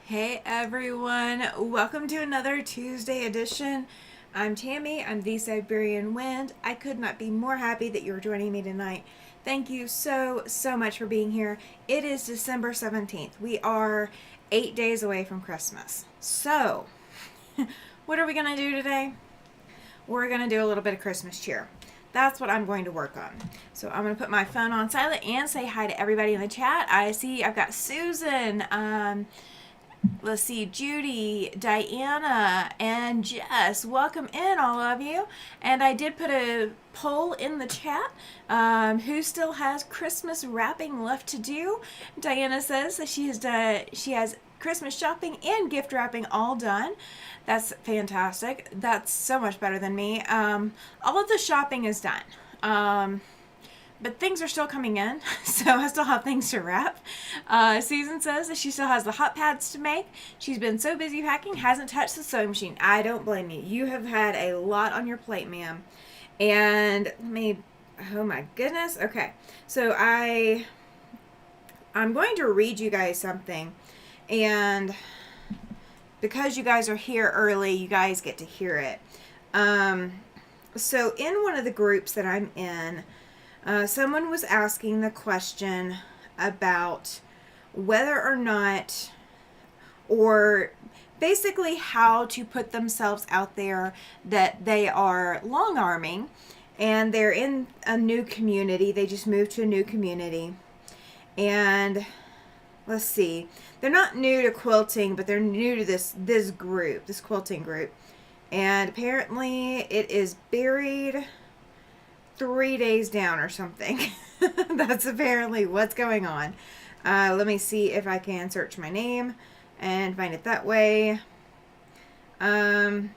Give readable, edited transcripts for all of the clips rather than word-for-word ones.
Hey everyone, welcome to another Tuesday edition. I'm Tammy, I'm the Siberian Wind. I could not be more happy that you're joining me tonight. Thank you so much for being here. It is December 17th. We are 8 days away from Christmas. So, what are we going to do today? We're going to do a little bit of Christmas cheer. That's what I'm going to work on. So I'm going to put my phone on silent and say hi to everybody in the chat. I see I've got Susan, let's see, Judy, Diana, and Jess. Welcome in, all of you. And I did put a poll in the chat. Who still has Christmas wrapping left to do? Diana says that she has Christmas shopping and gift wrapping all done. That's fantastic. That's so much better than me. All of the shopping is done. But things are still coming in, so I still have things to wrap. Susan says that she still has the hot pads to make. She's been so busy packing, hasn't touched the sewing machine. I don't blame you. You have had a lot on your plate, ma'am. And oh my goodness. Okay, so I'm going to read you guys something, and because you guys are here early, you guys get to hear it. So in one of the groups that I'm in, someone was asking the question about whether or not, or basically how to put themselves out there that they are long arming and they're in a new community. They just moved to a new community. And let's see, they're not new to quilting, but they're new to this group, this quilting group. And apparently it is buried 3 days down or something. That's apparently what's going on. Let me see if I can search my name and find it that way. No,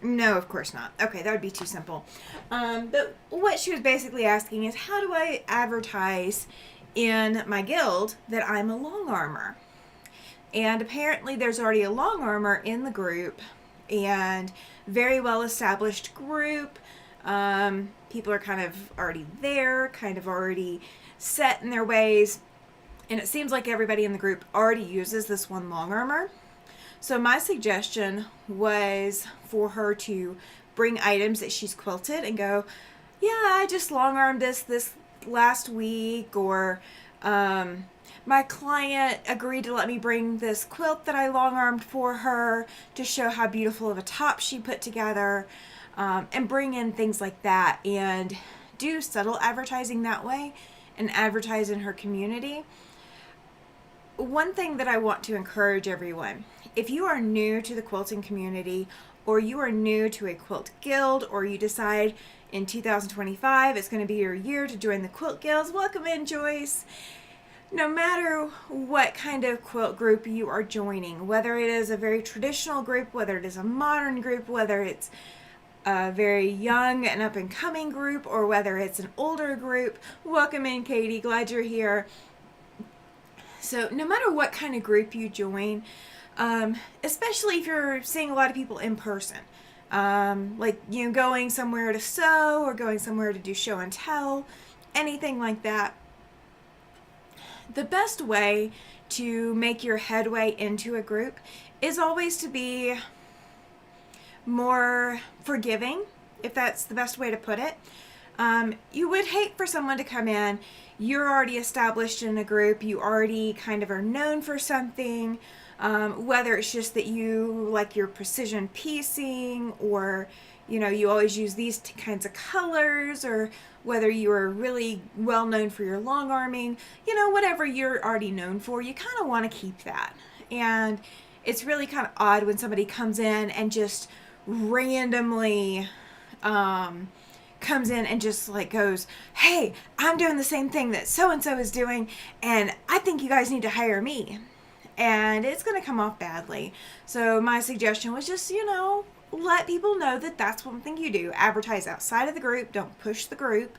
of course not. Okay, that would be too simple. But what she was basically asking is, how do I advertise in my guild that I'm a long armor? And apparently there's already a long armor in the group, and very well established group. People are kind of already there, kind of already set in their ways, and it seems like everybody in the group already uses this one long armor. So my suggestion was for her to bring items that she's quilted and go, yeah, I just long armed this last week, or my client agreed to let me bring this quilt that I long armed for her to show how beautiful of a top she put together. And bring in things like that and do subtle advertising that way and advertise in her community. One thing that I want to encourage everyone, if you are new to the quilting community, or you are new to a quilt guild, or you decide in 2025 it's going to be your year to join the quilt guilds, welcome in, Joyce. No matter what kind of quilt group you are joining, whether it is a very traditional group, whether it is a modern group, whether it's a very young and up and coming group, or whether it's an older group, welcome in, Katie, glad you're here. So no matter what kind of group you join, especially if you're seeing a lot of people in person, like, you know, going somewhere to sew or going somewhere to do show and tell, anything like that, the best way to make your headway into a group is always to be more forgiving, if that's the best way to put it. You would hate for someone to come in, you're already established in a group, you already kind of are known for something, whether it's just that you like your precision piecing, or, you know, you always use these kinds of colors, or whether you are really well known for your long arming, you know, whatever you're already known for, you kind of want to keep that. And it's really kind of odd when somebody comes in and just randomly comes in and just like goes, hey, I'm doing the same thing that so and so is doing, and I think you guys need to hire me. And it's going to come off badly. So my suggestion was just, you know, let people know that that's one thing you do. Advertise outside of the group. Don't push the group.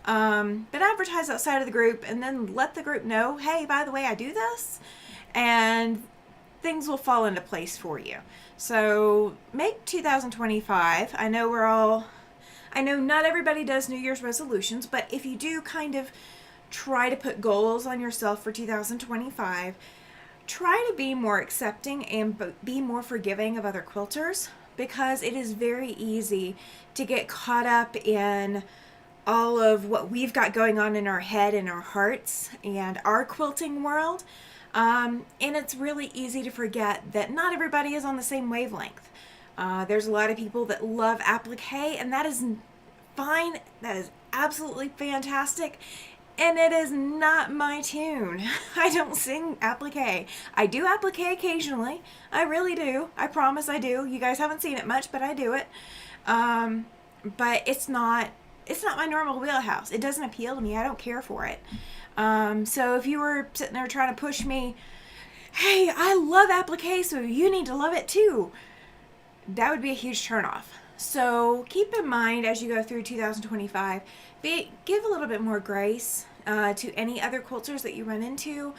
But advertise outside of the group, and then let the group know, hey, by the way, I do this. And things will fall into place for you. So make 2025. I know not everybody does New Year's resolutions, but if you do kind of try to put goals on yourself for 2025, try to be more accepting and be more forgiving of other quilters, because it is very easy to get caught up in all of what we've got going on in our head and our hearts and our quilting world. And it's really easy to forget that not everybody is on the same wavelength. There's a lot of people that love applique, and that is fine. That is absolutely fantastic. And it is not my tune. I don't sing applique. I do applique occasionally. I really do. I promise I do. You guys haven't seen it much, but I do it. But it's not my normal wheelhouse. It doesn't appeal to me. I don't care for it. So if you were sitting there trying to push me, hey, I love applique, so you need to love it too, that would be a huge turnoff. So keep in mind as you go through 2025, give a little bit more grace to any other quilters that you run into.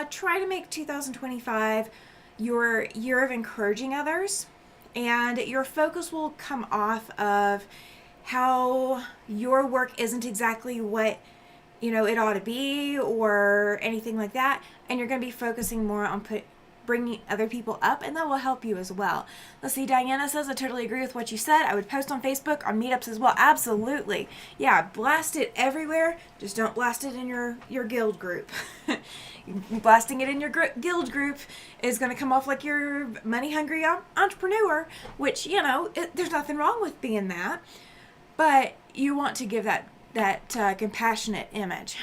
Try to make 2025 your year of encouraging others, and your focus will come off of how your work isn't exactly what it ought to be or anything like that, and you're going to be focusing more on bringing other people up, and that will help you as well. Let's see, Diana says, I totally agree with what you said. I would post on Facebook, on meetups as well. Absolutely. Yeah, blast it everywhere. Just don't blast it in your guild group. Blasting it in your guild group is going to come off like you're money-hungry entrepreneur, which, there's nothing wrong with being that, but you want to give that compassionate image.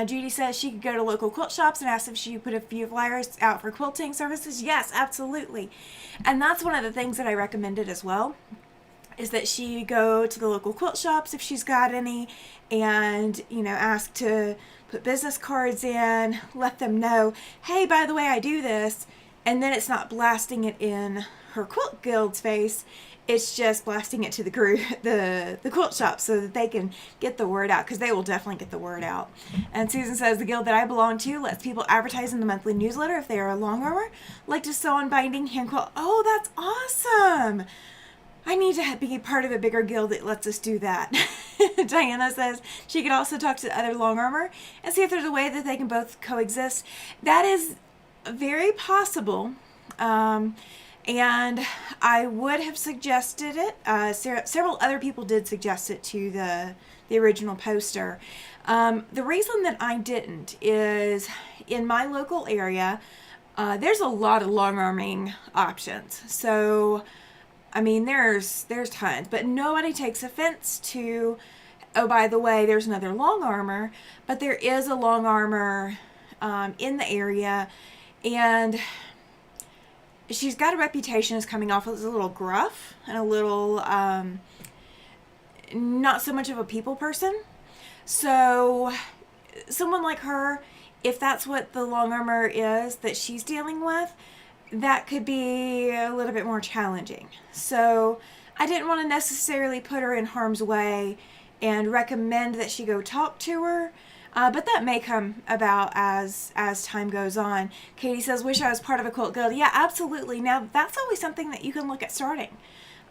Judy says she could go to local quilt shops and ask if she put a few flyers out for quilting services. Yes, absolutely. And that's one of the things that I recommended as well, is that she go to the local quilt shops if she's got any, and ask to put business cards in, let them know, hey, by the way, I do this, and then it's not blasting it in her quilt guild's face. It's just blasting it to the group, the quilt shop, so that they can get the word out, because they will definitely get the word out. And Susan says, the guild that I belong to lets people advertise in the monthly newsletter if they are a long armor, like to sew on binding, hand quilt. Oh, that's awesome. I need to be part of a bigger guild that lets us do that. Diana says she could also talk to other long armor and see if there's a way that they can both coexist. That is very possible. And I would have suggested it. Several other people did suggest it to the original poster. The reason that I didn't is in my local area, there's a lot of long arming options. So, I mean, there's tons, but nobody takes offense to, oh, by the way, there's another long armor, but there is a long armor in the area, and she's got a reputation as coming off as a little gruff and a little not so much of a people person. So someone like her, if that's what the long armor is that she's dealing with, that could be a little bit more challenging. So I didn't want to necessarily put her in harm's way and recommend that she go talk to her. But that may come about as time goes on. Katie says, wish I was part of a quilt guild. Yeah, absolutely. Now, that's always something that you can look at starting.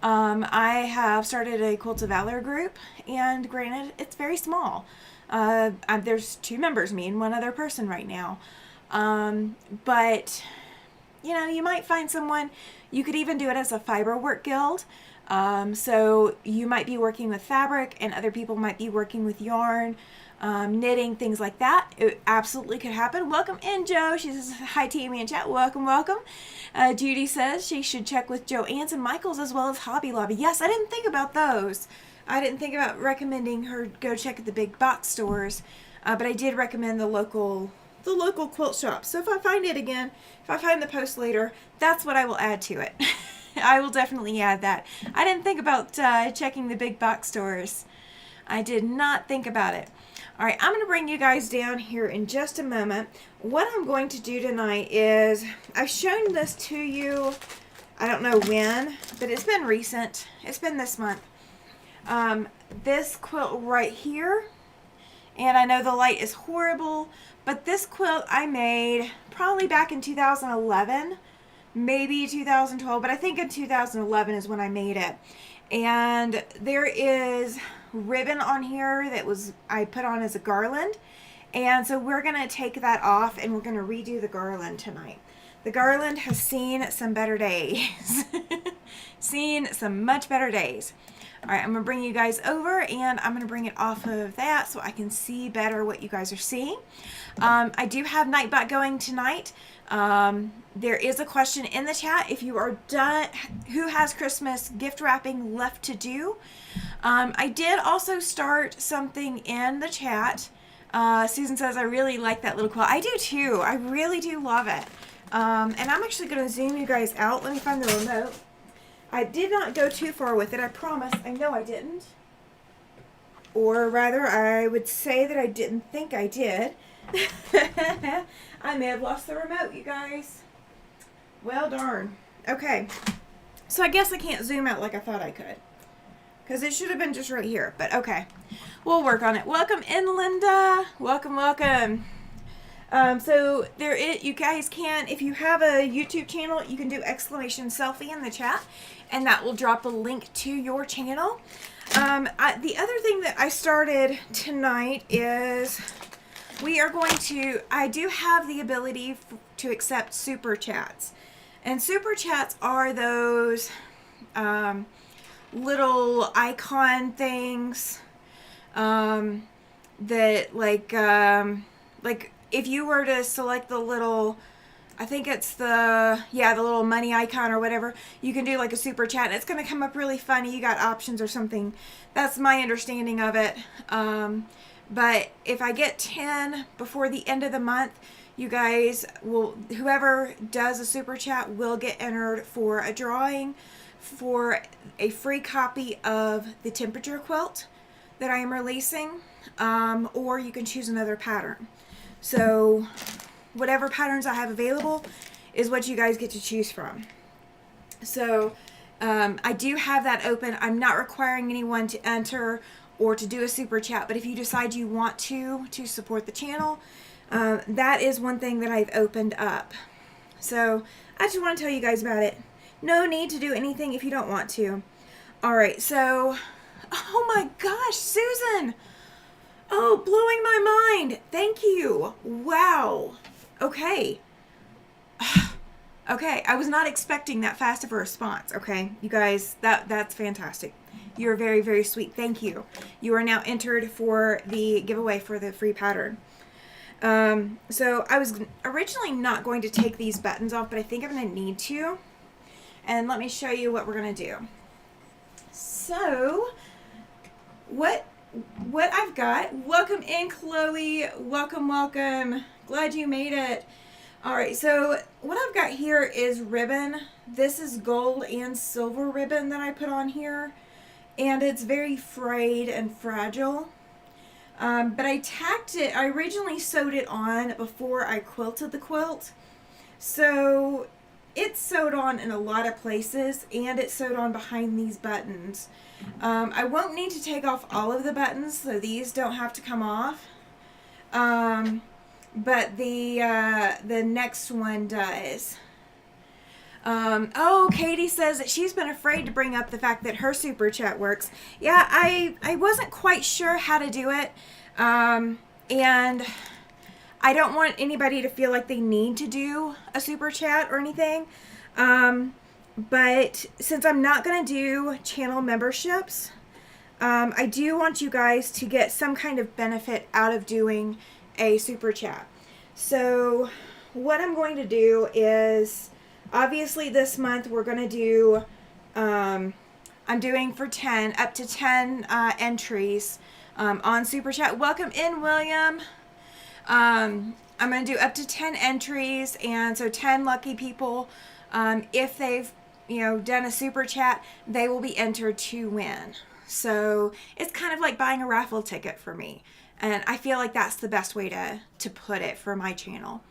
I have started a Quilts of Valor group, and granted, it's very small. There's 2 members, me and one other person right now. But, you might find someone. You could even do it as a fiber work guild. So you might be working with fabric, and other people might be working with yarn. Knitting, things like that. It absolutely could happen. Welcome in, Joe. She says, hi, Tammy in chat. Welcome, welcome. Judy says she should check with Joann's and Michael's as well as Hobby Lobby. Yes, I didn't think about those. I didn't think about recommending her go check at the big box stores, but I did recommend the local quilt shop. So if I find it again, if I find the post later, that's what I will add to it. I will definitely add that. I didn't think about checking the big box stores. I did not think about it. All right, I'm going to bring you guys down here in just a moment. What I'm going to do tonight is, I've shown this to you, I don't know when, but it's been recent. It's been this month. This quilt right here, and I know the light is horrible, but this quilt I made probably back in 2011, maybe 2012, but I think in 2011 is when I made it. And there is ribbon on here that I put on as a garland, and so we're gonna take that off and we're gonna redo the garland tonight. The garland has seen some better days. Seen some much better days. All right, I'm going to bring you guys over, and I'm going to bring it off of that so I can see better what you guys are seeing. I do have Nightbot going tonight. There is a question in the chat. If you are done, who has Christmas gift wrapping left to do? I did also start something in the chat. Susan says, I really like that little quilt. I do too. I really do love it. And I'm actually going to zoom you guys out. Let me find the remote. I did not go too far with it, I promise. I know I didn't. Or rather, I would say that I didn't think I did. I may have lost the remote, you guys. Well, darn. Okay. So I guess I can't zoom out like I thought I could. Because it should have been just right here. But okay. We'll work on it. Welcome in, Linda. Welcome, welcome. So you guys can, if you have a YouTube channel, you can do exclamation selfie in the chat, and that will drop a link to your channel. The other thing that I started tonight is I do have the ability to accept super chats, and super chats are those little icon things that like if you were to select the little, I think it's the little money icon or whatever, you can do like a super chat and it's going to come up really funny. You got options or something. That's my understanding of it. But if I get 10 before the end of the month, you guys will, whoever does a super chat will get entered for a drawing for a free copy of the temperature quilt that I am releasing, or you can choose another pattern. So whatever patterns I have available is what you guys get to choose from. So I do have that open. I'm not requiring anyone to enter or to do a super chat, but if you decide you want to support the channel, that is one thing that I've opened up. So I just want to tell you guys about it. No need to do anything if you don't want to. All right, so, oh my gosh, Susan. Oh, blowing my mind. Thank you. Wow. Okay. Okay, I was not expecting that fast of a response. Okay, you guys, that's fantastic. You're very, very sweet. Thank you. You are now entered for the giveaway for the free pattern. So I was originally not going to take these buttons off, but I think I'm going to need to. And let me show you what we're going to do. So, what I've got, welcome in, Chloe. Welcome, welcome. Glad you made it. All right, so what I've got here is ribbon. This is gold and silver ribbon that I put on here, and it's very frayed and fragile. But I tacked it, I originally sewed it on before I quilted the quilt. So it's sewed on in a lot of places, and it's sewed on behind these buttons. I won't need to take off all of the buttons, so these don't have to come off. But the next one does. Oh, Katie says that she's been afraid to bring up the fact that her super chat works. Yeah, I wasn't quite sure how to do it. And I don't want anybody to feel like they need to do a super chat or anything. But since I'm not going to do channel memberships, I do want you guys to get some kind of benefit out of doing a super chat. So what I'm going to do is, obviously this month we're going to do, I'm doing for 10, up to 10 entries on super chat. Welcome in, William. I'm going to do up to 10 entries, and so 10 lucky people, if they've done a super chat, they will be entered to win. So it's kind of like buying a raffle ticket for me, and I feel like that's the best way to put it for my channel.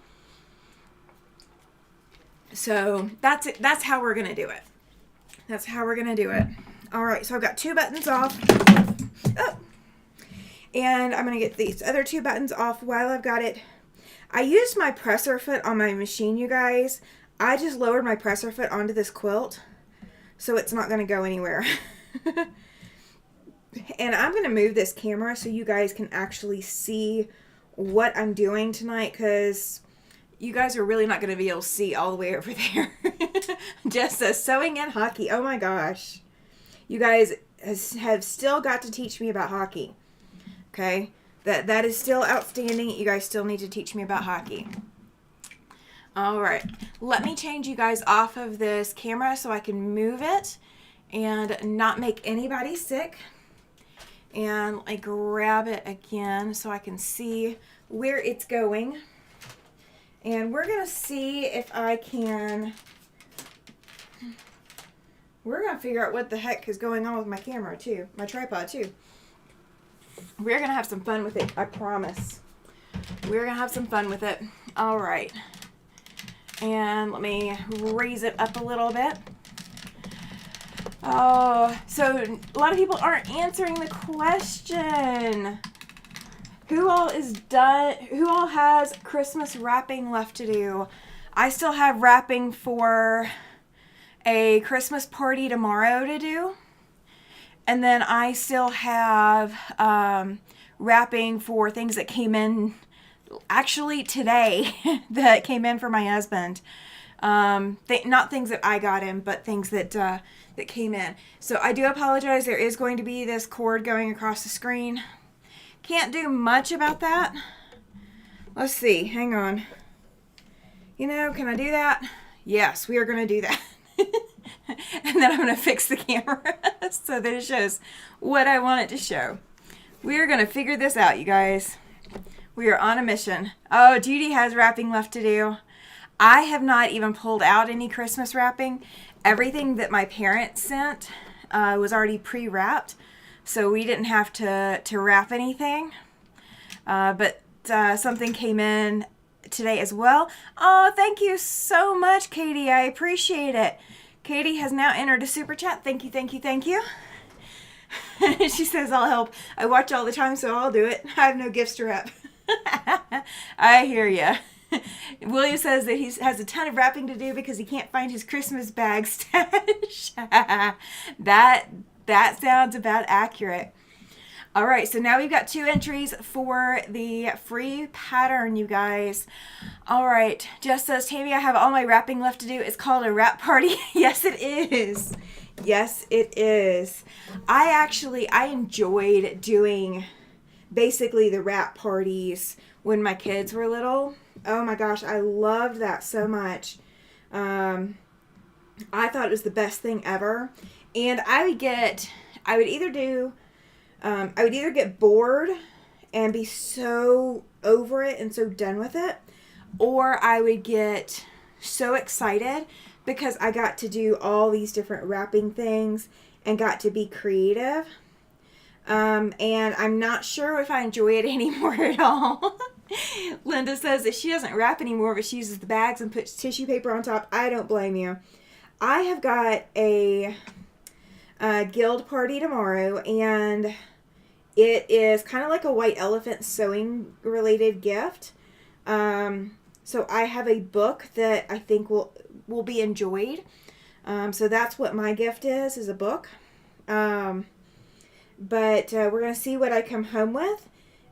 So that's it. That's how we're gonna do it. That's how we're gonna do it. All right, so I've got 2 buttons off. Oh. And I'm going to get these other 2 buttons off while I've got it. I used my presser foot on my machine, you guys. I just lowered my presser foot onto this quilt, so it's not going to go anywhere. And I'm going to move this camera so you guys can actually see what I'm doing tonight, because you guys are really not going to be able to see all the way over there. Just sewing and hockey. Oh my gosh. You guys have still got to teach me about hockey. Okay? That is still outstanding. You guys still need to teach me about hockey. All right. Let me change you guys off of this camera so I can move it and not make anybody sick. And I grab it again so I can see where it's going. And we're going to see if I can... We're going to figure out what the heck is going on with my camera too. My tripod too. We're going to have some fun with it. I promise. We're going to have some fun with it. All right. And let me raise it up a little bit. Oh, so a lot of people aren't answering the question. Who all is done? Who all has Christmas wrapping left to do? I still have wrapping for a Christmas party tomorrow to do. And then I still have wrapping for things that came in actually today that came in for my husband. Not things that I got him, but things that that came in. So I do apologize. There is going to be this cord going across the screen. Can't do much about that. Let's see. Hang on. You know, can I do that? Yes, we are going to do that. And then I'm going to fix the camera so that it shows what I want it to show. We are going to figure this out, you guys. We are on a mission. Oh, Judy has wrapping left to do. I have not even pulled out any Christmas wrapping. Everything that my parents sent was already pre-wrapped, so we didn't have to wrap anything. But something came in today as well. Oh, thank you so much, Katie. I appreciate it. Katie has now entered a super chat. Thank you, thank you, thank you. She says, I'll help. I watch all the time, so I'll do it. I have no gifts to wrap. I hear ya. William says that he has a ton of wrapping to do because he can't find his Christmas bag stash. That sounds about accurate. All right, so now we've got 2 entries for the free pattern, you guys. All right, Jess says, Tammy, I have all my wrapping left to do. It's called a wrap party. Yes, it is. Yes, it is. I enjoyed doing basically the wrap parties when my kids were little. Oh my gosh, I loved that so much. I thought it was the best thing ever. And I would either get bored and be so over it and so done with it, or I would get so excited because I got to do all these different wrapping things and got to be creative. And I'm not sure if I enjoy it anymore at all. Linda says that she doesn't wrap anymore, but she uses the bags and puts tissue paper on top. I don't blame you. I have got a guild party tomorrow, and it is kind of like a white elephant sewing related gift. So I have a book that I think will be enjoyed. So that's what my gift is a book. But we're going to see what I come home with.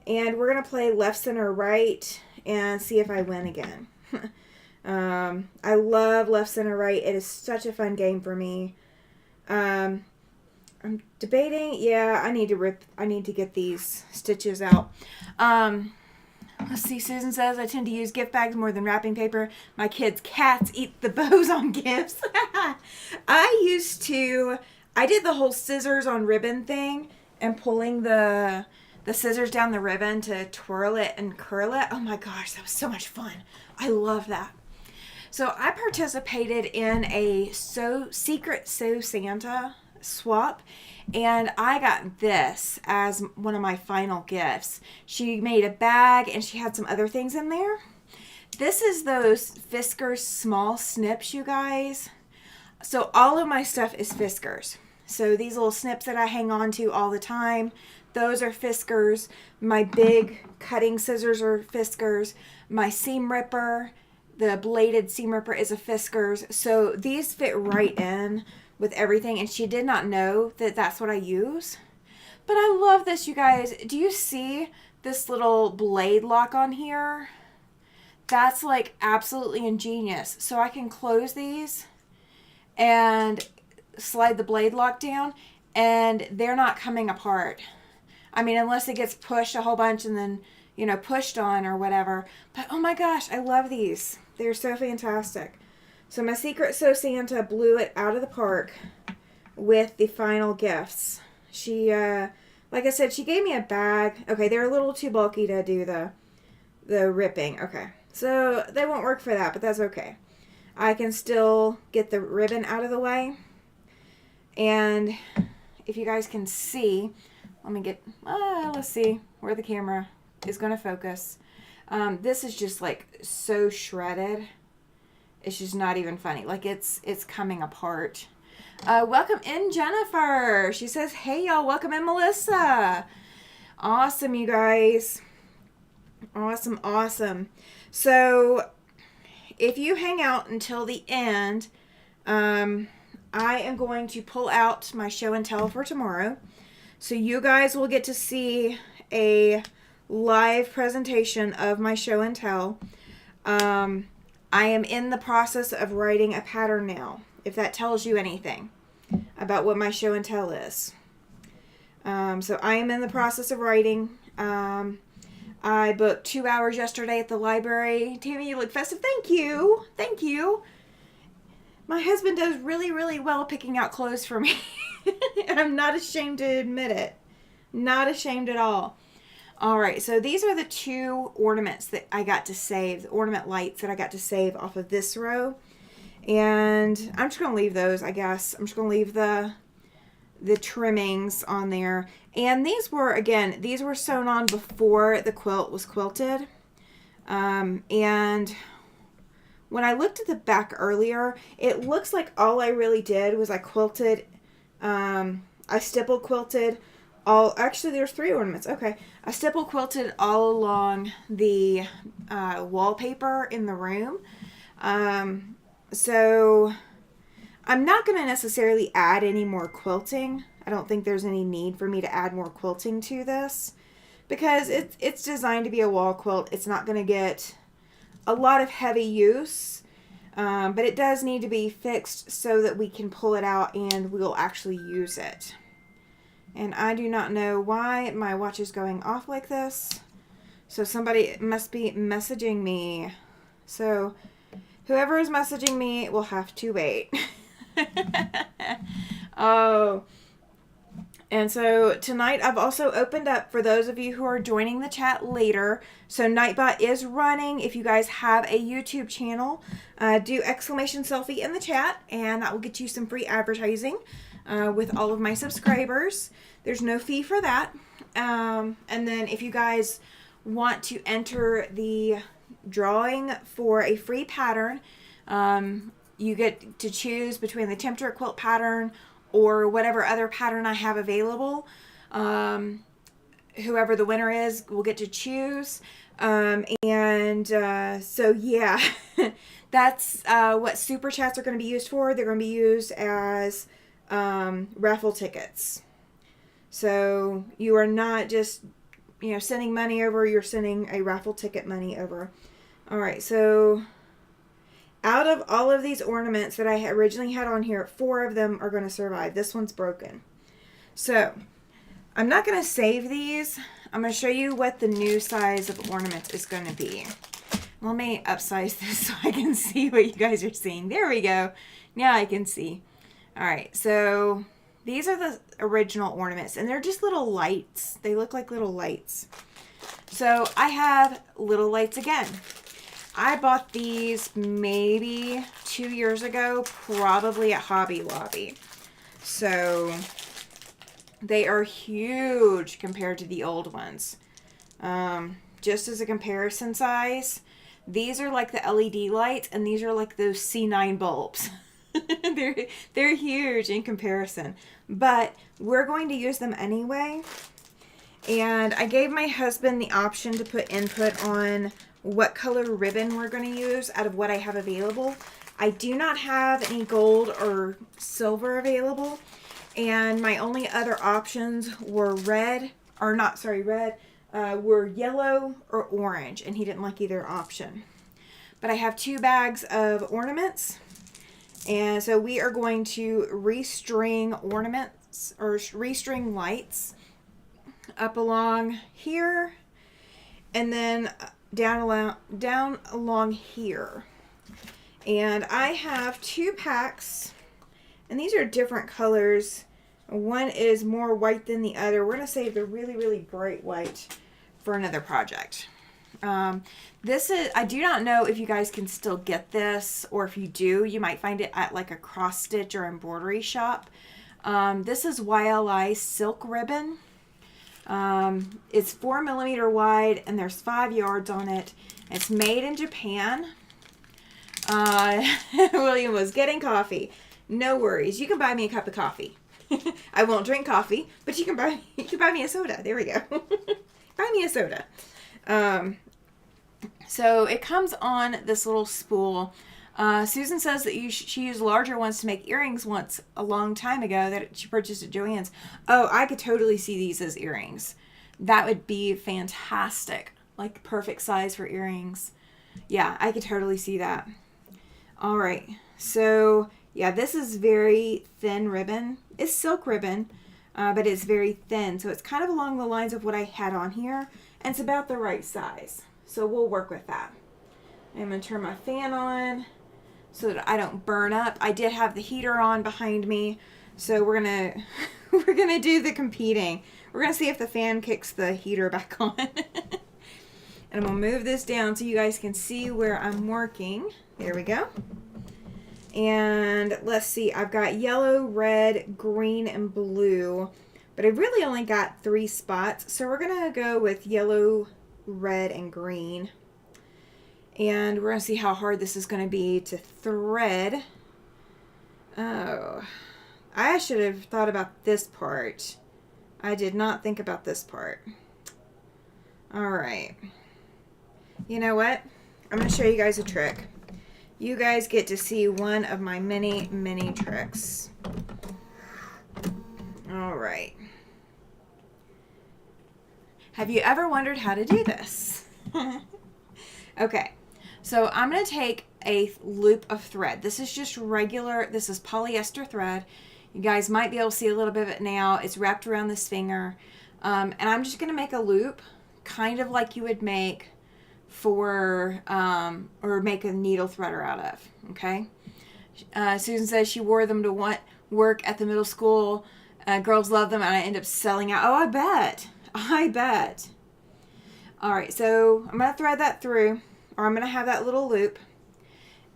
And we're going to play left, center, right and see if I win again. I love left, center, right. It is such a fun game for me. I'm debating. Yeah, I need to get these stitches out. Let's see. Susan says, I tend to use gift bags more than wrapping paper. My kids' cats eat the bows on gifts. I did the whole scissors on ribbon thing and pulling the scissors down the ribbon to twirl it and curl it. Oh my gosh, that was so much fun. I love that. So I participated in a Secret Sew Santa swap, and I got this as one of my final gifts. She made a bag and she had some other things in there. This is those Fiskars small snips, you guys. So all of my stuff is Fiskars. So these little snips that I hang on to all the time, those are Fiskars. My big cutting scissors are Fiskars. My seam ripper, the bladed seam ripper, is a Fiskars. So these fit right in with everything, and she did not know that that's what I use. But I love this, you guys. Do you see this little blade lock on here? That's like absolutely ingenious. So I can close these and slide the blade lock down, and they're not coming apart. I mean, unless it gets pushed a whole bunch and then, you know, pushed on or whatever. But oh my gosh, I love these. They're so fantastic. So my Secret Sew Santa blew it out of the park with the final gifts. She, like I said, she gave me a bag. Okay, they're a little too bulky to do the ripping. Okay, so they won't work for that, but that's okay. I can still get the ribbon out of the way. And if you guys can see, let me get, let's see where the camera is going to focus. This is just like so shredded. It's just not even funny. Like it's coming apart. Welcome in, Jennifer. She says, hey y'all, welcome in, Melissa. Awesome, you guys. Awesome, awesome. So if you hang out until the end, I am going to pull out my show and tell for tomorrow. So you guys will get to see a live presentation of my show and tell. I am in the process of writing a pattern now, if that tells you anything about what my show and tell is. So I am in the process of writing. I booked 2 hours yesterday at the library. Tammy, you look festive. Thank you. Thank you. My husband does really, really well picking out clothes for me. And I'm not ashamed to admit it. Not ashamed at all. All right, so these are the 2 ornaments that I got to save, the ornament lights that I got to save off of this row. And I'm just going to leave those, I guess. I'm just going to leave the trimmings on there. And these were, again, these were sewn on before the quilt was quilted. And when I looked at the back earlier, it looks like all I really did was I quilted, I stipple quilted all, actually there's 3 ornaments, okay. I stipple quilted all along the wallpaper in the room. So I'm not going to necessarily add any more quilting. I don't think there's any need for me to add more quilting to this because it's designed to be a wall quilt. It's not going to get a lot of heavy use, but it does need to be fixed so that we can pull it out and we'll actually use it. And I do not know why my watch is going off like this. So somebody must be messaging me. So whoever is messaging me will have to wait. Oh. And so tonight I've also opened up for those of you who are joining the chat later. So Nightbot is running. If you guys have a YouTube channel, do exclamation selfie in the chat and that will get you some free advertising with all of my subscribers. There's no fee for that. And then if you guys want to enter the drawing for a free pattern, you get to choose between the Tempter quilt pattern or whatever other pattern I have available. Whoever the winner is will get to choose. So yeah, that's what super chats are going to be used for. They're going to be used as raffle tickets. So you are not just, sending money over, you're sending a raffle ticket money over. All right, so out of all of these ornaments that I originally had on here, 4 of them are going to survive. This one's broken. So I'm not going to save these. I'm going to show you what the new size of ornament is going to be. Let me upsize this so I can see what you guys are seeing. There we go. Now I can see. All right, so these are the original ornaments, and they're just little lights. They look like little lights. So I have little lights again. I bought these maybe 2 years ago, probably at Hobby Lobby. So they are huge compared to the old ones. Just as a comparison size, these are like the LED lights, and these are like those C9 bulbs. They're huge in comparison, but we're going to use them anyway. And I gave my husband the option to put input on what color ribbon we're going to use out of what I have available. I do not have any gold or silver available, and my only other options were were yellow or orange, and he didn't like either option. but I have 2 bags of ornaments. And so we are going to restring ornaments or restring lights up along here and then down along here. And I have 2 packs, and these are different colors. One is more white than the other. We're going to save the really, really bright white for another project. This is, I do not know if you guys can still get this, or if you do, you might find it at like a cross stitch or embroidery shop. This is YLI silk ribbon. It's 4mm wide and there's 5 yards on it. It's made in Japan. William was getting coffee. No worries. You can buy me a cup of coffee. I won't drink coffee, but you can buy me a soda. There we go. Buy me a soda. So it comes on this little spool. Susan says that she used larger ones to make earrings once a long time ago that she purchased at Joann's. Oh, I could totally see these as earrings. That would be fantastic. Like perfect size for earrings. Yeah, I could totally see that. All right. So yeah, this is very thin ribbon. It's silk ribbon, but it's very thin. So it's kind of along the lines of what I had on here. And it's about the right size. So we'll work with that. I'm going to turn my fan on so that I don't burn up. I did have the heater on behind me. So we're going to do the competing. We're going to see if the fan kicks the heater back on. And I'm going to move this down so you guys can see where I'm working. There we go. And let's see, I've got yellow, red, green, and blue. But I really only got 3 spots. So we're going to go with yellow, red, and green. And we're going to see how hard this is going to be to thread. Oh, I should have thought about this part. I did not think about this part. All right. You know what? I'm going to show you guys a trick. You guys get to see one of my many, many tricks. All right. Have you ever wondered how to do this? Okay. So I'm going to take a loop of thread. This is just regular, this is polyester thread. You guys might be able to see a little bit of it now. It's wrapped around this finger. And I'm just going to make a loop, kind of like you would make for, or make a needle threader out of, okay? Susan says she wore them to work at the middle school. Girls love them, and I end up selling out. Oh, I bet. I bet. All right, so I'm going to thread that through, or I'm going to have that little loop.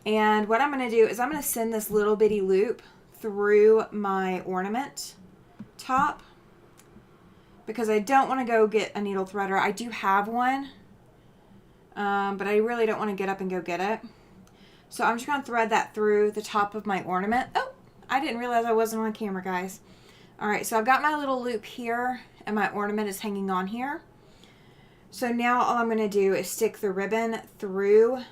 And what I'm going to do is I'm going to send this little bitty loop through my ornament top because I don't want to go get a needle threader. I do have one, but I really don't want to get up and go get it. So I'm just going to thread that through the top of my ornament. Oh, I didn't realize I wasn't on camera, guys. All right, so I've got my little loop here, and my ornament is hanging on here. So now all I'm going to do is stick the ribbon through,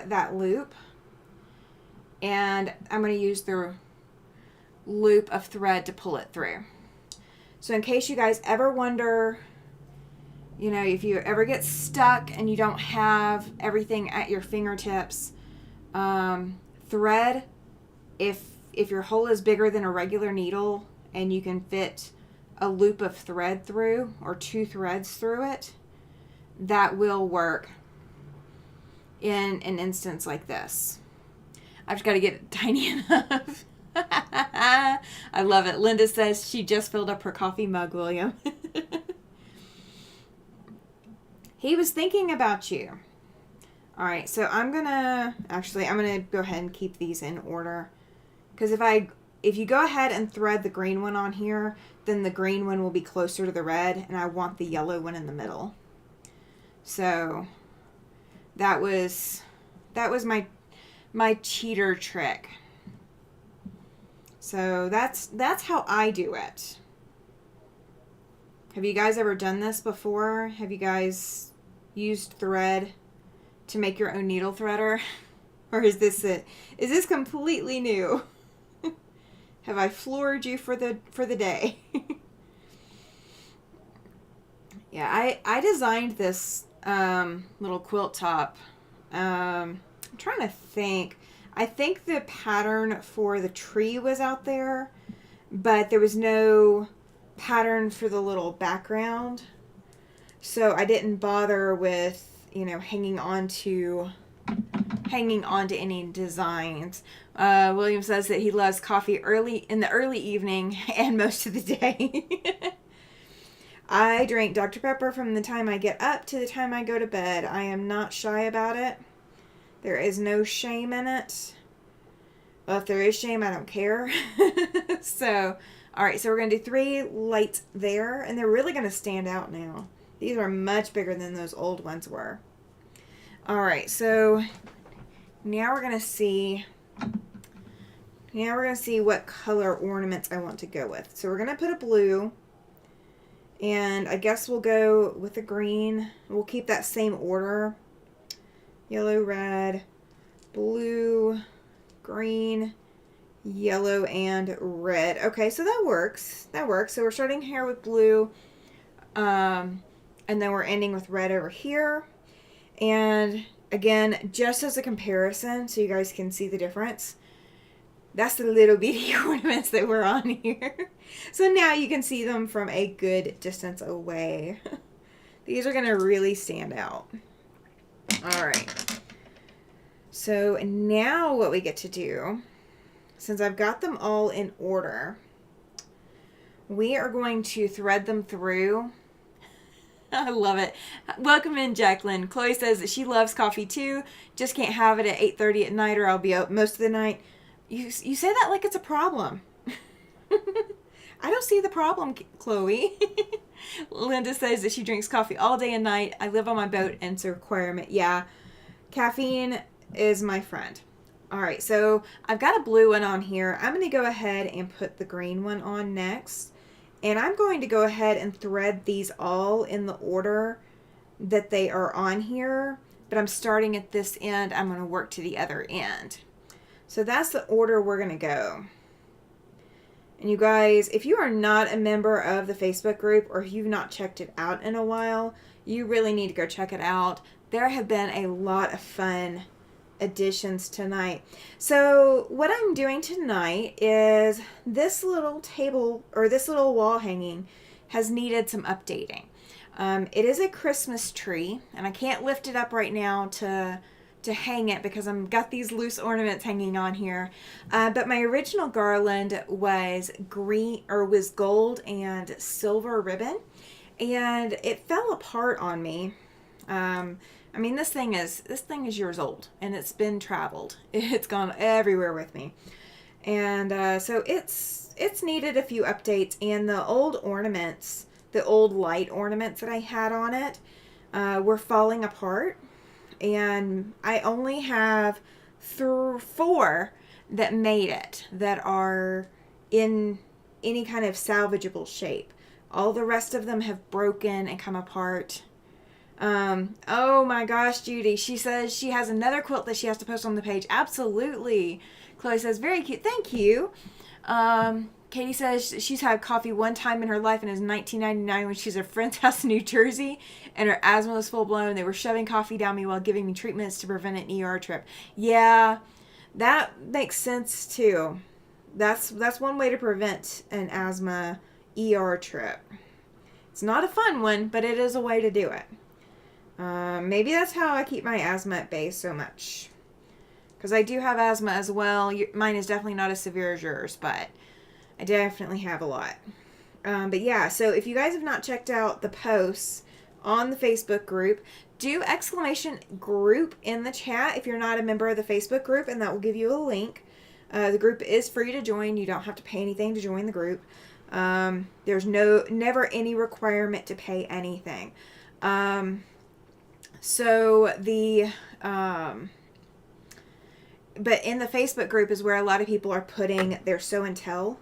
that loop. And I'm going to use the loop of thread to pull it through. So in case you guys ever wonder, you know, if you ever get stuck and you don't have everything at your fingertips, thread, if your hole is bigger than a regular needle and you can fit a loop of thread through or 2 threads through it, that will work in an instance like this. I've just got to get it tiny enough. I love it. Linda says she just filled up her coffee mug, William. He was thinking about you. All right, so I'm going to go ahead and keep these in order. Because if you go ahead and thread the green one on here, then the green one will be closer to the red, and I want the yellow one in the middle. So that was my cheater trick. So that's how I do it. Have you guys ever done this before? Have you guys used thread to make your own needle threader? Or is this it? Is this completely new? Have I floored you for the day? Yeah, I designed this little quilt top. I'm trying to think. I think the pattern for the tree was out there, but there was no pattern for the little background. So I didn't bother with, hanging on to any designs. William says that he loves coffee in the early evening and most of the day. I drink Dr. Pepper from the time I get up to the time I go to bed. I am not shy about it. There is no shame in it. Well, if there is shame, I don't care. So, alright, so we're going to do 3 lights there, and they're really going to stand out now. These are much bigger than those old ones were. Alright, so now we're going to see what color ornaments I want to go with. So we're going to put a blue, and I guess we'll go with a green. We'll keep that same order. Yellow, red, blue, green, yellow, and red. Okay, so that works. So we're starting here with blue, and then we're ending with red over here. And again, just as a comparison, so you guys can see the difference, that's the little bitty ornaments that were on here. So now you can see them from a good distance away. These are going to really stand out. Alright. So now what we get to do, since I've got them all in order, we are going to thread them through. I love it. Welcome in, Jacqueline. Chloe says that she loves coffee too, just can't have it at 8:30 at night or I'll be out most of the night. You say that like it's a problem. I don't see the problem, Chloe. Linda says that she drinks coffee all day and night. I live on my boat and it's a requirement. Yeah, caffeine is my friend. Alright, so I've got a blue one on here. I'm going to go ahead and put the green one on next. And I'm going to go ahead and thread these all in the order that they are on here. But I'm starting at this end. I'm going to work to the other end. So that's the order we're going to go. And you guys, if you are not a member of the Facebook group or if you've not checked it out in a while, you really need to go check it out. There have been a lot of fun additions tonight. So what I'm doing tonight is this little table or this little wall hanging has needed some updating. It is a Christmas tree and I can't lift it up right now to hang it because I've got these loose ornaments hanging on here. But my original garland was gold and silver ribbon, and it fell apart on me. I mean, this thing is years old, and it's been traveled. It's gone everywhere with me, and so it's needed a few updates. And the old ornaments, the old light ornaments that I had on it, were falling apart. And I only have 4 that made it, that are in any kind of salvageable shape. All the rest of them have broken and come apart. Oh my gosh, Judy. She says she has another quilt that she has to post on the page. Absolutely. Chloe says, very cute. Thank you. Katie says she's had coffee one time in her life, and it was 1999 when she's at a friend's house in New Jersey, and her asthma was full blown. They were shoving coffee down me while giving me treatments to prevent an ER trip. Yeah, that makes sense too. That's one way to prevent an asthma ER trip. It's not a fun one, but it is a way to do it. Maybe that's how I keep my asthma at bay so much. Because I do have asthma as well. Mine is definitely not as severe as yours, but I definitely have a lot. But yeah, so if you guys have not checked out the posts on the Facebook group, do !group in the chat if you're not a member of the Facebook group, and that will give you a link. The group is free to join. You don't have to pay anything to join the group. There's never any requirement to pay anything. But in the Facebook group is where a lot of people are putting their show and tell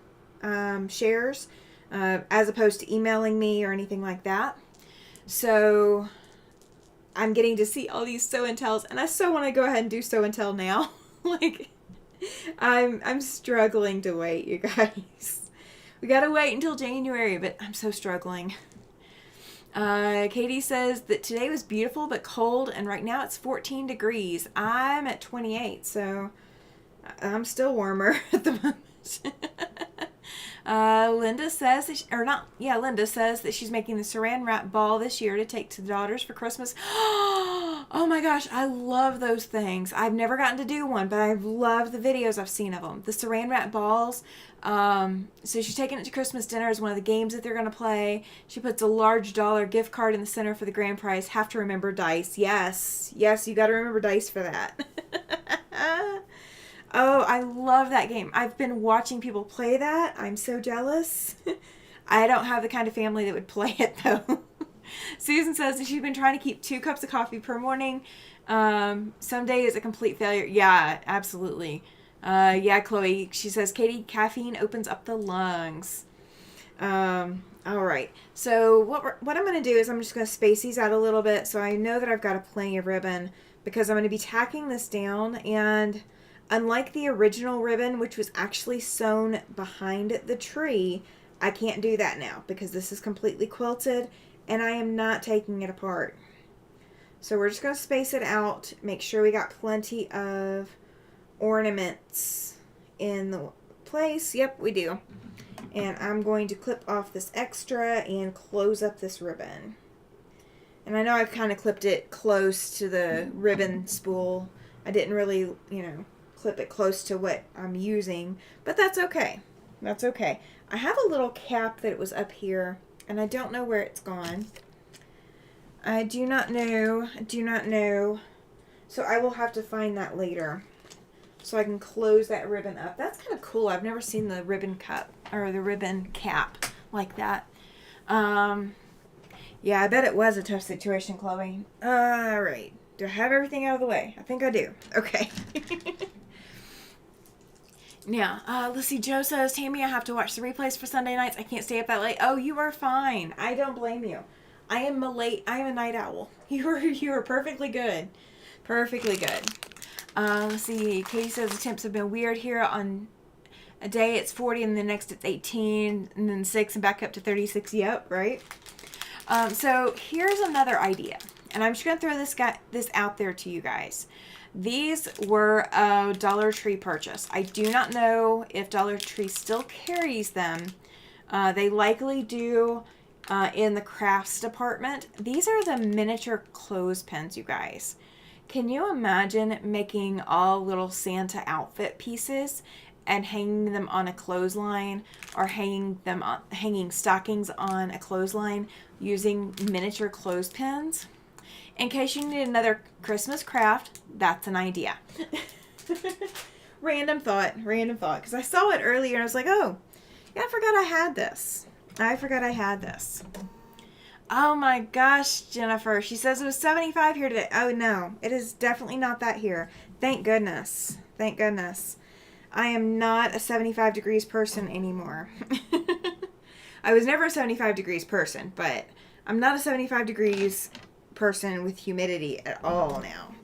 shares, as opposed to emailing me or anything like that. So I'm getting to see all these show and tells, and I so want to go ahead and do show and tell now. Like, I'm struggling to wait, you guys. We gotta wait until January, but I'm so struggling. Katie says that today was beautiful but cold, and right now it's 14 degrees. I'm at 28, so I'm still warmer at the moment. Linda says that Linda says that she's making the saran wrap ball this year to take to the daughters for Christmas. Oh my gosh, I love those things. I've never gotten to do one, but I've loved the videos I've seen of them. The saran wrap balls. So she's taking it to Christmas dinner as one of the games that they're going to play. She puts a large dollar gift card in the center for the grand prize. Have to remember dice. Yes, you got to remember dice for that. Oh, I love that game. I've been watching people play that. I'm so jealous. I don't have the kind of family that would play it, though. Susan says that she's been trying to keep 2 cups of coffee per morning. Some days a complete failure. Yeah, absolutely. Yeah, Chloe. She says, Katie, caffeine opens up the lungs. All right. So what I'm going to do is I'm just going to space these out a little bit so I know that I've got plenty of ribbon, because I'm going to be tacking this down, and unlike the original ribbon, which was actually sewn behind the tree, I can't do that now because this is completely quilted and I am not taking it apart. So we're just going to space it out, make sure we got plenty of ornaments in the place. Yep, we do. And I'm going to clip off this extra and close up this ribbon. And I know I've kind of clipped it close to the ribbon spool. I didn't really, clip it close to what I'm using, but that's okay. That's okay. I have a little cap that was up here, and I don't know where it's gone. I do not know. So I will have to find that later so I can close that ribbon up. That's kind of cool. I've never seen the ribbon cup or the ribbon cap like that. Yeah, I bet it was a tough situation, Chloe. All right. Do I have everything out of the way? I think I do. Okay. Now, let's see. Joe says, Tammy, I have to watch the replays for Sunday nights. I can't stay up that late. Oh, you are fine. I don't blame you. I am a night owl. You are perfectly good. Perfectly good. Let's see. Katie says the temps have been weird here. On a day it's 40 and the next it's 18 and then 6 and back up to 36. Yep, right? So here's another idea. And I'm just going to throw this out there to you guys. These were a Dollar Tree purchase. I do not know if Dollar Tree still carries them. They likely do in the crafts department. These are the miniature clothespins, you guys. Can you imagine making all little Santa outfit pieces and hanging them on a clothesline, or hanging stockings on a clothesline using miniature clothespins? In case you need another Christmas craft, that's an idea. Random thought, because I saw it earlier and I was like, oh, yeah, I forgot I had this. Oh my gosh, Jennifer. She says it was 75 here today. Oh no, it is definitely not that here. Thank goodness. Thank goodness. I am not a 75 degrees person anymore. I was never a 75 degrees person, but I'm not a 75 degrees person with humidity at all now.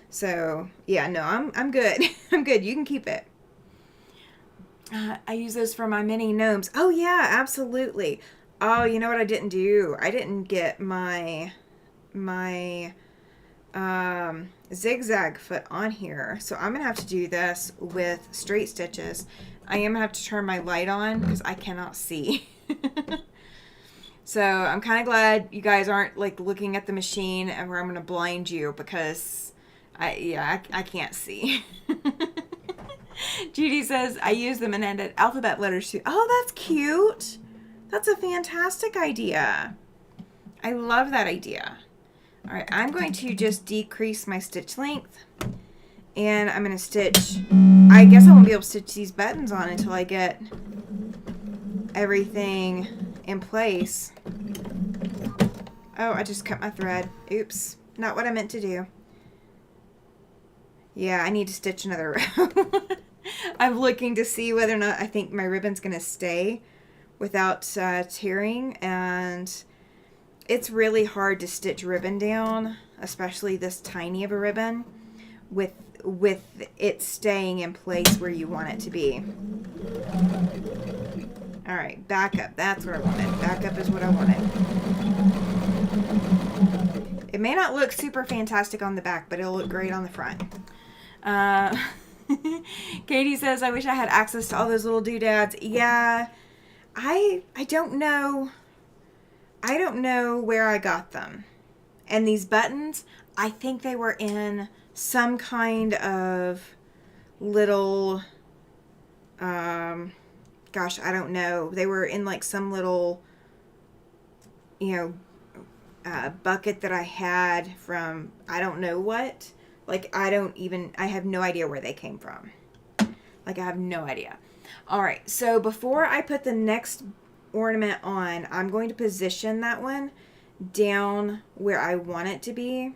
So yeah, no, I'm good. I'm good. You can keep it. I use those for my mini gnomes. Oh yeah, absolutely. Oh, you know what I didn't do? I didn't get my zigzag foot on here, so I'm gonna have to do this with straight stitches. I am gonna have to turn my light on because I cannot see. So I'm kind of glad you guys aren't like looking at the machine and where I'm gonna blind you, because I can't see. Judy says I use them and ended alphabet letters too. Oh, that's cute. That's a fantastic idea. I love that idea. All right, I'm going to just decrease my stitch length, and I'm going to stitch. I guess I won't be able to stitch these buttons on until I get everything in place. Oh, I just cut my thread. Oops, not what I meant to do. Yeah, I need to stitch another row. I'm looking to see whether or not I think my ribbon's going to stay without tearing, and it's really hard to stitch ribbon down, especially this tiny of a ribbon, with it staying in place where you want it to be. All right, back up. That's what I wanted. Back up is what I wanted. may not look super fantastic on the back, but it'll look great on the front. Uh, Katie says, I wish I had access to all those little doodads. Yeah, I don't know. I don't know where I got them. And these buttons, I think they were in some kind of little, gosh, I don't know. They were in like some little, bucket that I had from, I don't know what. Like, I have no idea where they came from. Like, I have no idea. All right, so before I put the next ornament on, I'm going to position that one down where I want it to be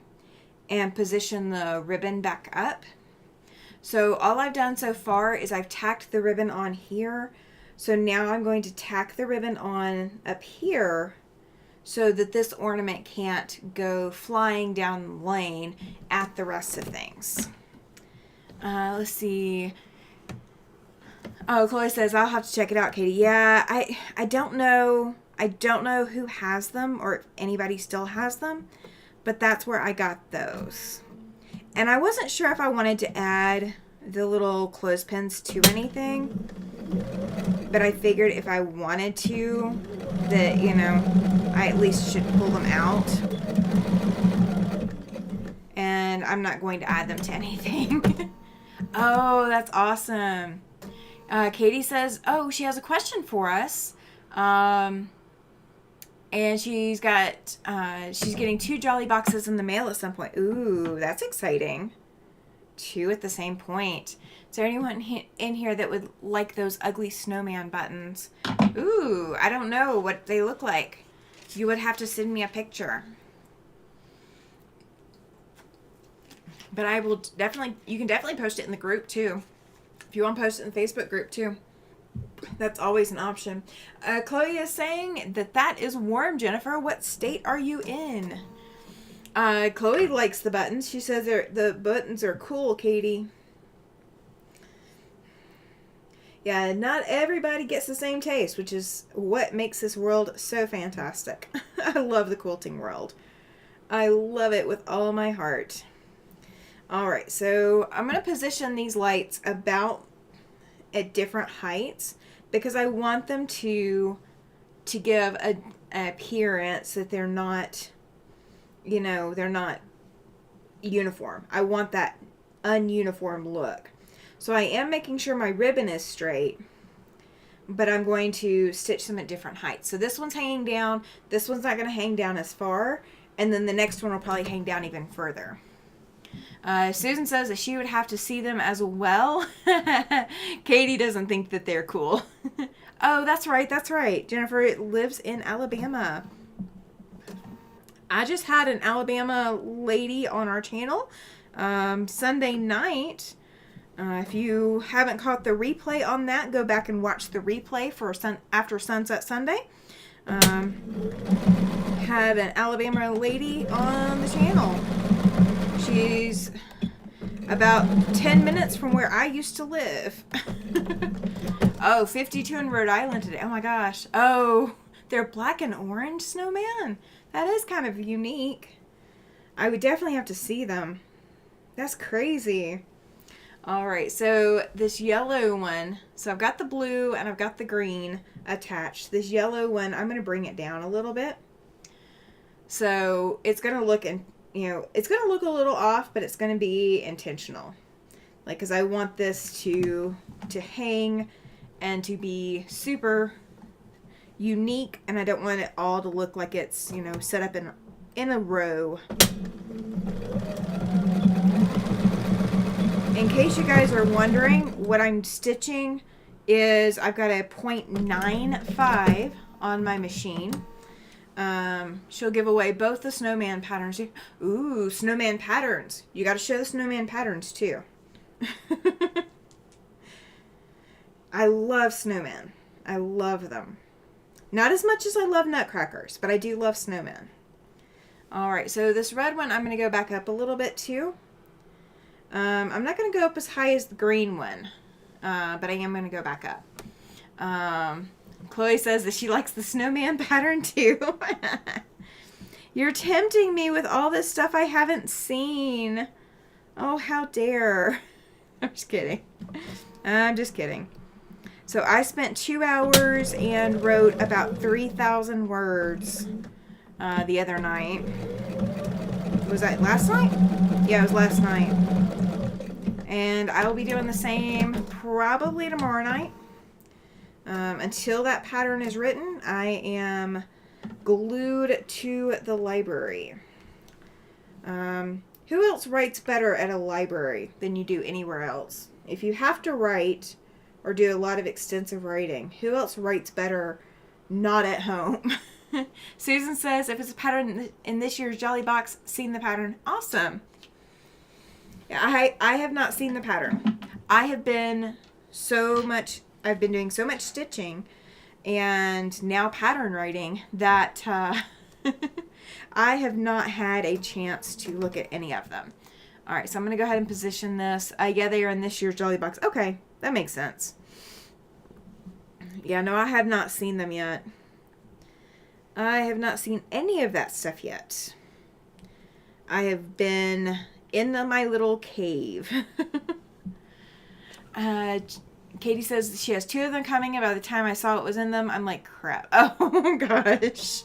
and position the ribbon back up. So all I've done so far is I've tacked the ribbon on here. So now I'm going to tack the ribbon on up here so that this ornament can't go flying down the lane at the rest of things. Let's see. Oh, Chloe says, I'll have to check it out, Katie. Yeah, I don't know. I don't know who has them or if anybody still has them, but that's where I got those. And I wasn't sure if I wanted to add the little clothespins to anything, but I figured if I wanted to, that, I at least should pull them out. And I'm not going to add them to anything. Oh, that's awesome. Katie says, oh, she has a question for us. And she's getting 2 Jolly boxes in the mail at some point. Ooh, that's exciting. 2 at the same point. Is there anyone in here that would like those ugly snowman buttons? Ooh, I don't know what they look like. You would have to send me a picture. But I will you can definitely post it in the group too. If you want to post it in the Facebook group too. That's always an option. Chloe is saying that is warm, Jennifer. What state are you in? Chloe likes the buttons. She says the buttons are cool, Katie. Yeah, not everybody gets the same taste, which is what makes this world so fantastic. I love the quilting world. I love it with all my heart. All right, so I'm going to position these lights about at different heights because I want them to give an appearance that they're not, they're not uniform. I want that ununiform look. So I am making sure my ribbon is straight, but I'm going to stitch them at different heights. So this one's hanging down. This one's not going to hang down as far. And then the next one will probably hang down even further. Susan says that she would have to see them as well. Katie doesn't think that they're cool. Oh, that's right. That's right. Jennifer lives in Alabama. I just had an Alabama lady on our channel Sunday night. If you haven't caught the replay on that, go back and watch the replay for After Sunset Sunday. Had an Alabama lady on the channel. She's about 10 minutes from where I used to live. Oh, 52 in Rhode Island today. Oh my gosh. Oh, they're black and orange snowman. That is kind of unique. I would definitely have to see them. That's crazy. All right, so this yellow one, so I've got the blue and I've got the green attached. This yellow one, I'm going to bring it down a little bit. So it's going to look, it's going to look a little off, but it's going to be intentional. Like, because I want this to hang and to be super unique, and I don't want it all to look like it's, set up in a row. In case you guys are wondering, what I'm stitching is I've got a 0.95 on my machine. She'll give away both the snowman patterns. Ooh, snowman patterns. You got to show the snowman patterns too. I love snowmen. I love them. Not as much as I love nutcrackers, but I do love snowmen. All right, so this red one, I'm going to go back up a little bit too. I'm not going to go up as high as the green one, but I am going to go back up. Chloe says that she likes the snowman pattern too. You're tempting me with all this stuff I haven't seen. Oh, how dare. I'm just kidding. I'm just kidding. So I spent 2 hours and wrote about 3,000 words the other night. Was that last night? Yeah, it was last night. And I will be doing the same probably tomorrow night. Until that pattern is written, I am glued to the library. Who else writes better at a library than you do anywhere else? If you have to write or do a lot of extensive writing, who else writes better not at home? Susan says, if it's a pattern in this year's Jolly Box, seen the pattern. Awesome. I have not seen the pattern. I've been doing so much stitching and now pattern writing that I have not had a chance to look at any of them. All right, so I'm going to go ahead and position this. Yeah, they are in this year's Jolly Box. Okay, that makes sense. Yeah, no, I have not seen them yet. I have not seen any of that stuff yet. I have been in my little cave. Katie says she has 2 of them coming, and by the time I saw what was in them, I'm like, crap. Oh, gosh.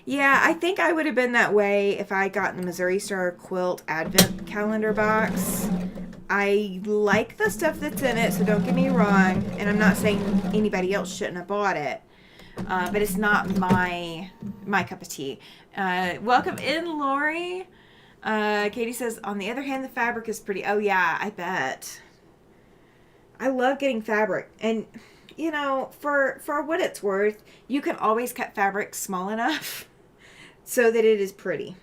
Yeah, I think I would have been that way if I got the Missouri Star Quilt Advent Calendar box. I like the stuff that's in it, so don't get me wrong. And I'm not saying anybody else shouldn't have bought it. But it's not my cup of tea. Welcome in, Lori. Katie says, on the other hand, the fabric is pretty. Oh, yeah, I bet. I love getting fabric. And, you know, for what it's worth, you can always cut fabric small enough so that it is pretty.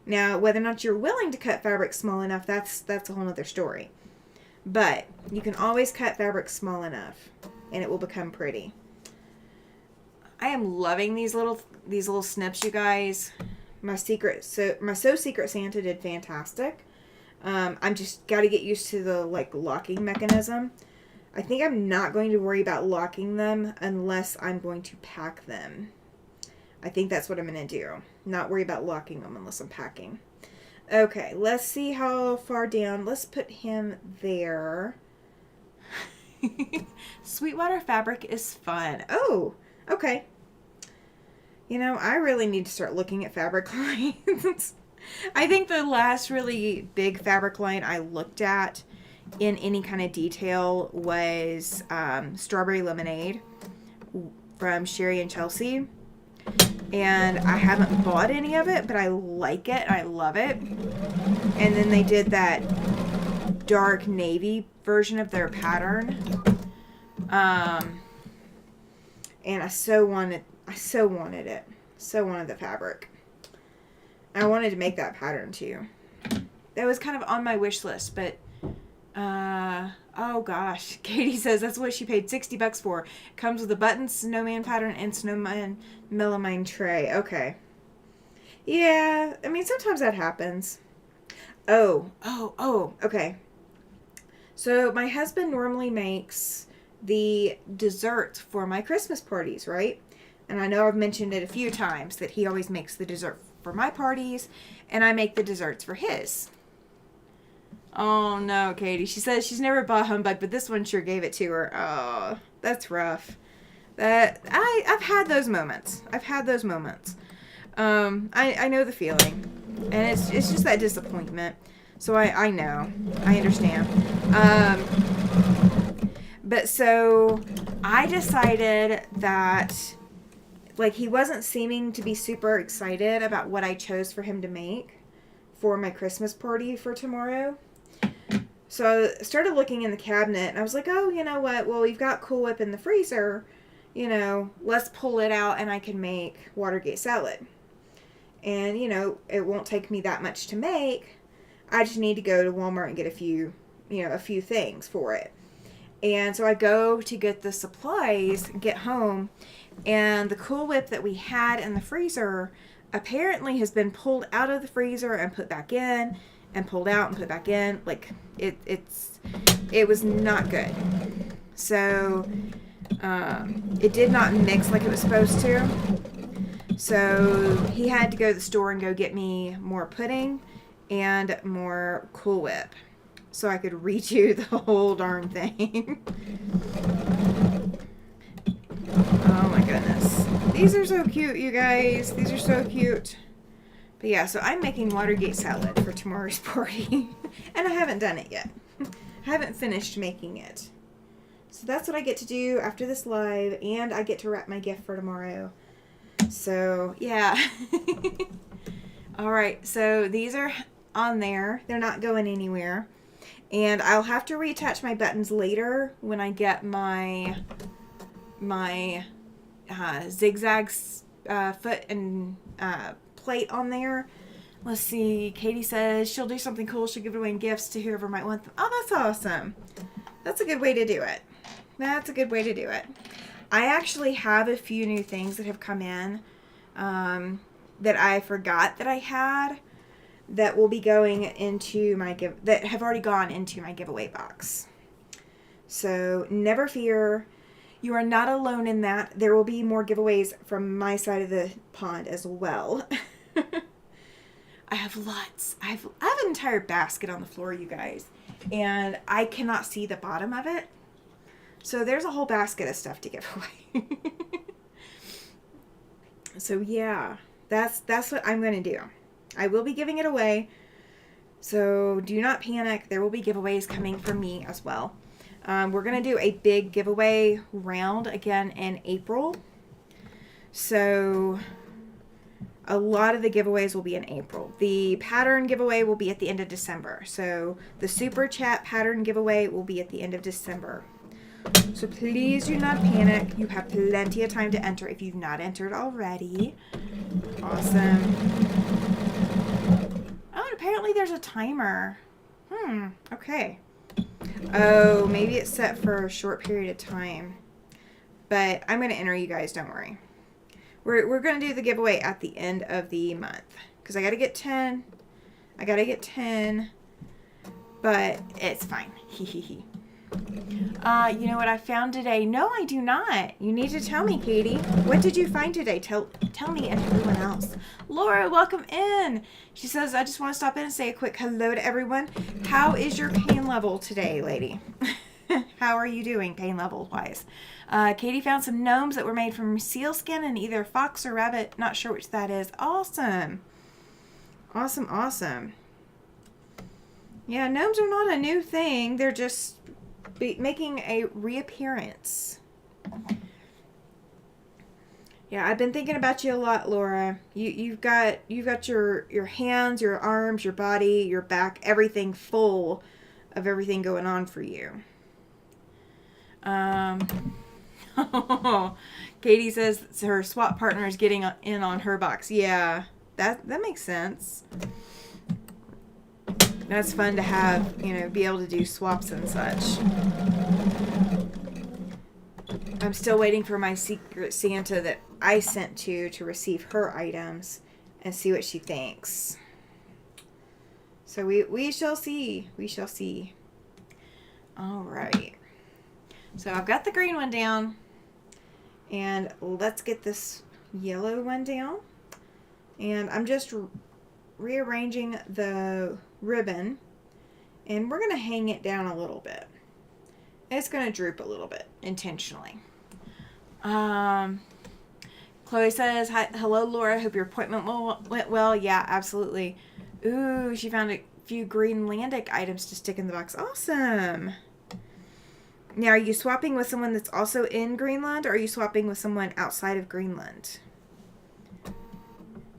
Now, whether or not you're willing to cut fabric small enough, that's a whole other story. But you can always cut fabric small enough, and it will become pretty. I am loving these little snips, you guys. My So Secret Santa did fantastic. I'm just got to get used to the locking mechanism. I think I'm not going to worry about locking them unless I'm going to pack them. I think that's what I'm going to do. Not worry about locking them unless I'm packing. Okay, let's see how far down. Let's put him there. Sweetwater fabric is fun. Oh, okay. You know, I really need to start looking at fabric lines. I think the last really big fabric line I looked at in any kind of detail was Strawberry Lemonade from Sherry and Chelsea. And I haven't bought any of it, but I like it. I love it. And then they did that dark navy version of their pattern. And I so wanted it. So wanted the fabric. I wanted to make that pattern too. That was kind of on my wish list, but oh gosh. Katie says that's what she paid $60 for. Comes with a button snowman pattern and snowman melamine tray. Okay. Yeah, I mean sometimes that happens. Oh, okay. So my husband normally makes the dessert for my Christmas parties, right? And I know I've mentioned it a few times that he always makes the dessert for my parties, and I make the desserts for his. Oh no, Katie. She says she's never bought Humbug, but this one sure gave it to her. Oh, that's rough. I've had those moments. I know the feeling, and it's just that disappointment. So I know. I understand. But so I decided that he wasn't seeming to be super excited about what I chose for him to make for my Christmas party for tomorrow. So I started looking in the cabinet, and I was like, oh, you know what? Well, we've got Cool Whip in the freezer. You know, let's pull it out, and I can make Watergate salad. And, it won't take me that much to make. I just need to go to Walmart and get a few things for it. And so I go to get the supplies, get home, and the Cool Whip that we had in the freezer apparently has been pulled out of the freezer and put back in, and pulled out and put back in. It was not good. So it did not mix like it was supposed to. So he had to go to the store and go get me more pudding and more Cool Whip so I could redo the whole darn thing. Oh my goodness. These are so cute, you guys. These are so cute. But yeah, so I'm making Watergate salad for tomorrow's party. And I haven't done it yet. I haven't finished making it. So that's what I get to do after this live. And I get to wrap my gift for tomorrow. So, yeah. Alright, so these are on there. They're not going anywhere. And I'll have to reattach my buttons later when I get my zigzags foot and plate on there. Let's see. Katie says she'll do something cool. She'll give it away in gifts to whoever might want them. Oh, that's awesome. That's a good way to do it. That's a good way to do it. I actually have a few new things that have come in that I forgot that I had that will be going into my that have already gone into my giveaway box. So never fear. You are not alone in that. There will be more giveaways from my side of the pond as well. I have lots. I have an entire basket on the floor, you guys. And I cannot see the bottom of it. So there's a whole basket of stuff to give away. So yeah, that's what I'm going to do. I will be giving it away. So do not panic. There will be giveaways coming from me as well. We're going to do a big giveaway round again in April. So a lot of the giveaways will be in April. The pattern giveaway will be at the end of December. So the super chat pattern giveaway will be at the end of December. So please do not panic. You have plenty of time to enter if you've not entered already. Awesome. Oh, and apparently there's a timer. Okay. Oh, maybe it's set for a short period of time. But I'm going to enter you guys, don't worry. We're going to do the giveaway at the end of the month. Because I got to get 10. I got to get 10. But it's fine. Hee. You know what I found today? No, I do not. You need to tell me, Katie. What did you find today? Tell me and everyone else. Laura, welcome in. She says, I just want to stop in and say a quick hello to everyone. How is your pain level today, lady? How are you doing pain level wise? Katie found some gnomes that were made from seal skin and either fox or rabbit. Not sure which that is. Awesome. Awesome. Yeah, gnomes are not a new thing. They're just making a reappearance. Yeah, I've been thinking about you a lot, Laura. You've got your hands, your arms, your body, your back, everything full of everything going on for you. Katie says her swap partner is getting in on her box. Yeah, that makes sense. That's fun to have, be able to do swaps and such. I'm still waiting for my Secret Santa that I sent to receive her items and see what she thinks. So we shall see. We shall see. All right. So I've got the green one down. And let's get this yellow one down. And I'm just rearranging the ribbon, and we're going to hang it down a little bit. It's going to droop a little bit intentionally. Chloe says, hello, Laura. Hope your appointment went well. Yeah, absolutely. Ooh, she found a few Greenlandic items to stick in the box. Awesome. Now, are you swapping with someone that's also in Greenland, or are you swapping with someone outside of Greenland?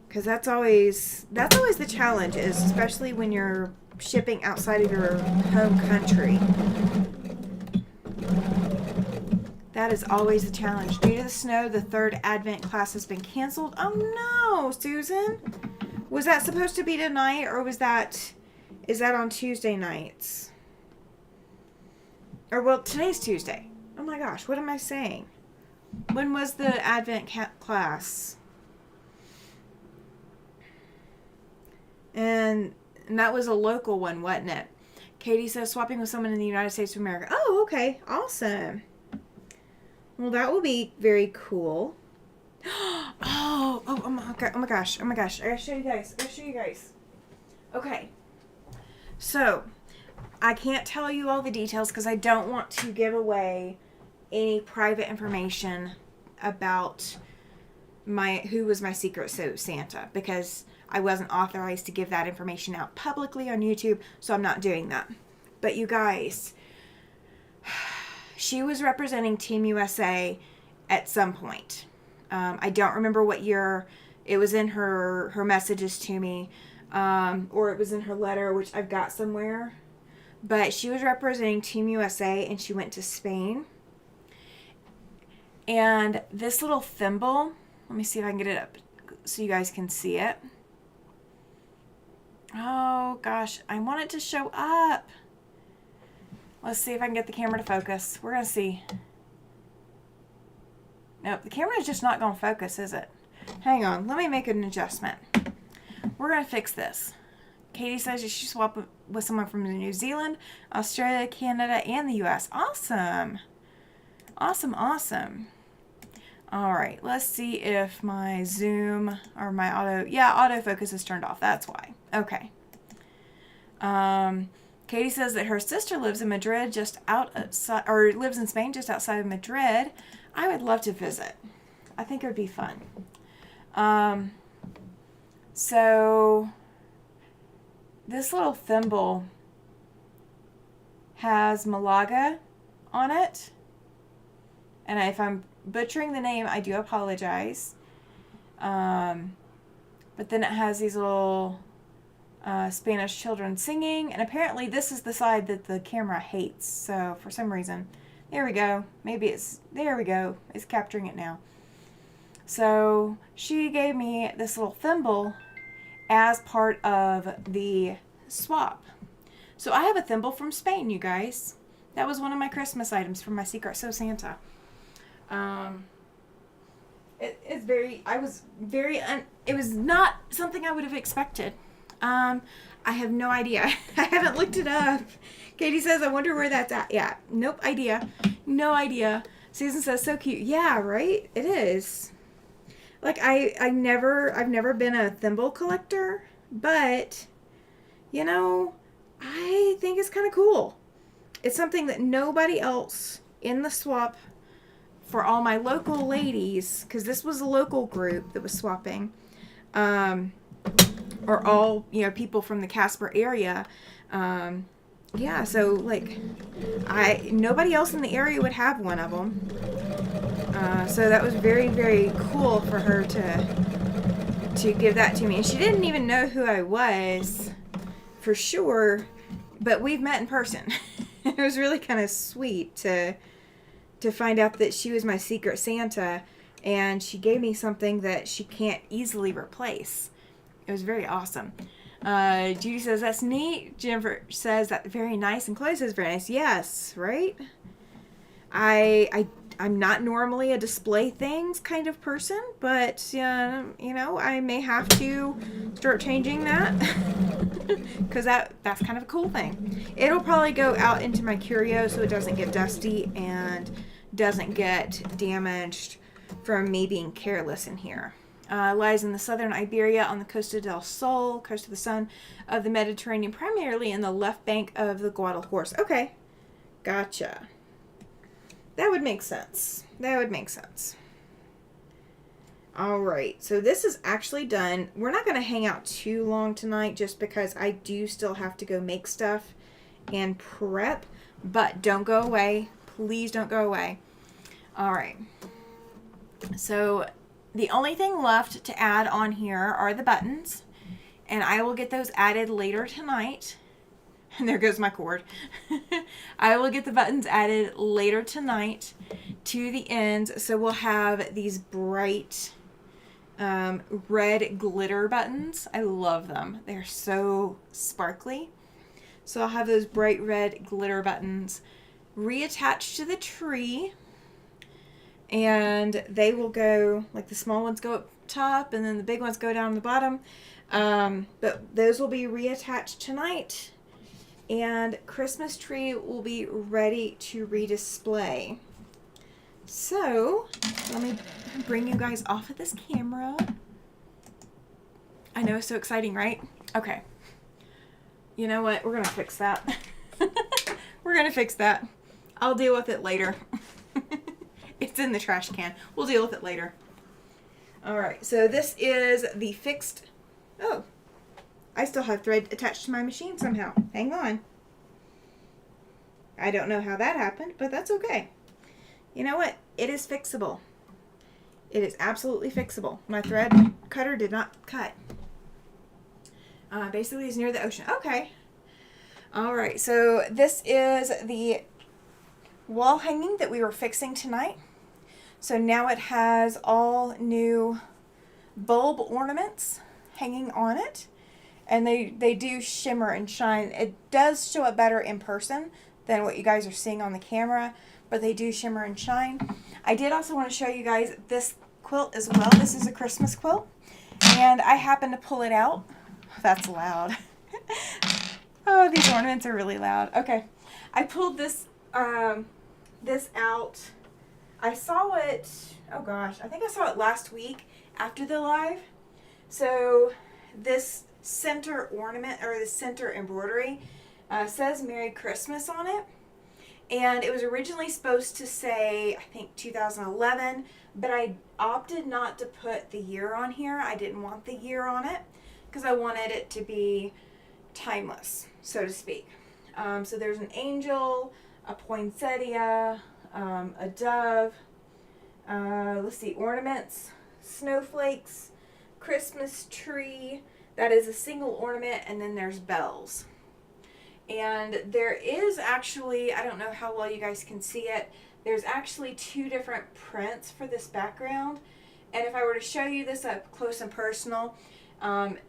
Because that's always the challenge, is especially when you're shipping outside of your home country. That is always a challenge. Due to the snow, the third Advent class has been canceled. Oh no, Susan. Was that supposed to be tonight, or is that on Tuesday nights? Or, well, today's Tuesday. Oh my gosh, what am I saying? When was the Advent class? And that was a local one, wasn't it? Katie says swapping with someone in the United States of America. Oh, okay. Awesome. Well, that will be very cool. Oh Oh my gosh. I gotta show you guys. Okay. So, I can't tell you all the details because I don't want to give away any private information about who was my Secret Santa, because I wasn't authorized to give that information out publicly on YouTube, so I'm not doing that. But you guys, she was representing Team USA at some point. I don't remember what year. It was in her messages to me, or it was in her letter, which I've got somewhere. But she was representing Team USA, and she went to Spain. And this little thimble, let me see if I can get it up so you guys can see it. Oh gosh, I want it to show up. Let's see if I can get the camera to focus. We're going to see. Nope, the camera is just not going to focus, is it? Hang on, let me make an adjustment. We're going to fix this. Katie says that she swapped with someone from New Zealand, Australia, Canada, and the US. Awesome. Awesome, awesome. All right, let's see if my zoom or my autofocus is turned off. That's why. Okay. Katie says that her sister lives in Madrid, lives in Spain, just outside of Madrid. I would love to visit. I think it would be fun. So this little thimble has Malaga on it. And if I'm butchering the name, I do apologize. But then it has these little Spanish children singing. And apparently this is the side that the camera hates. So for some reason, there we go. There we go. It's capturing it now. So she gave me this little thimble as part of the swap. So I have a thimble from Spain, you guys. That was one of my Christmas items from my Secret Santa. It was not something I would have expected. I have no idea. I haven't looked it up. Katie says, I wonder where that's at. Yeah, nope, no idea. Susan says, so cute. Yeah, right? It is. Like, I've never been a thimble collector, but, you know, I think it's kind of cool. It's something that nobody else in the swap, for all my local ladies, because this was a local group that was swapping, or all, people from the Casper area. Yeah, so, like, nobody else in the area would have one of them. So that was very, very cool for her to give that to me. And she didn't even know who I was, for sure, but we've met in person. It was really kind of sweet to find out that she was my Secret Santa, and she gave me something that she can't easily replace. It was very awesome. Judy says, that's neat. Jennifer says, that very nice. And Chloe says, very nice. Yes, right? I'm not normally a display things kind of person, but, I may have to start changing that because that's kind of a cool thing. It'll probably go out into my curio so it doesn't get dusty and doesn't get damaged from me being careless in here. Lies in the southern Iberia on the Costa del Sol, Coast of the Sun of the Mediterranean, primarily in the left bank of the Guadalhorce. Okay, gotcha. That would make sense. All right, so this is actually done. We're not going to hang out too long tonight just because I do still have to go make stuff and prep, but don't go away. Please don't go away. All right, so the only thing left to add on here are the buttons, and I will get those added later tonight. And there goes my cord. I will get the buttons added later tonight to the ends. So we'll have these bright red glitter buttons. I love them. They're so sparkly. So I'll have those bright red glitter buttons reattached to the tree. And they will go, like the small ones go up top and then the big ones go down the bottom. But those will be reattached tonight. And Christmas tree will be ready to redisplay. So, let me bring you guys off of this camera. I know, so exciting, right? Okay. You know what? We're going to fix that. We're going to fix that. I'll deal with it later. It's in the trash can. We'll deal with it later. All right. So this is the fixed... Oh. I still have thread attached to my machine somehow. Hang on. I don't know how that happened, but that's okay. You know what? It is fixable. It is absolutely fixable. My thread cutter did not cut. Basically, it's near the ocean. Okay. All right. So this is the wall hanging that we were fixing tonight. So now it has all new bulb ornaments hanging on it. And they do shimmer and shine. It does show up better in person than what you guys are seeing on the camera, but they do shimmer and shine. I did also want to show you guys this quilt as well. This is a Christmas quilt, and I happened to pull it out. That's loud. Oh, these ornaments are really loud. Okay, I pulled this this out. I saw it, oh gosh, I think I saw it last week after the live. So this center ornament, or the center embroidery, says Merry Christmas on it. And it was originally supposed to say, I think 2011, but I opted not to put the year on here. I didn't want the year on it because I wanted it to be timeless, so to speak. So there's an angel, a poinsettia, a dove, let's see, ornaments, snowflakes, Christmas tree, that is a single ornament, and then there's bells. And there is actually, I don't know how well you guys can see it, there's actually two different prints for this background. And if I were to show you this up close and personal,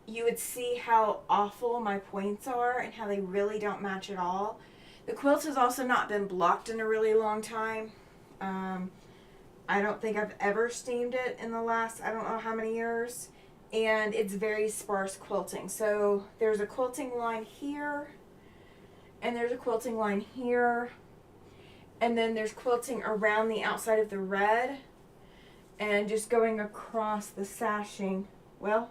you would see how awful my points are and how they really don't match at all. The quilt has also not been blocked in a really long time. I don't think I've ever steamed it in the last, I don't know how many years. And it's very sparse quilting. So there's a quilting line here, and there's a quilting line here, and then there's quilting around the outside of the red, and just going across the sashing. Well,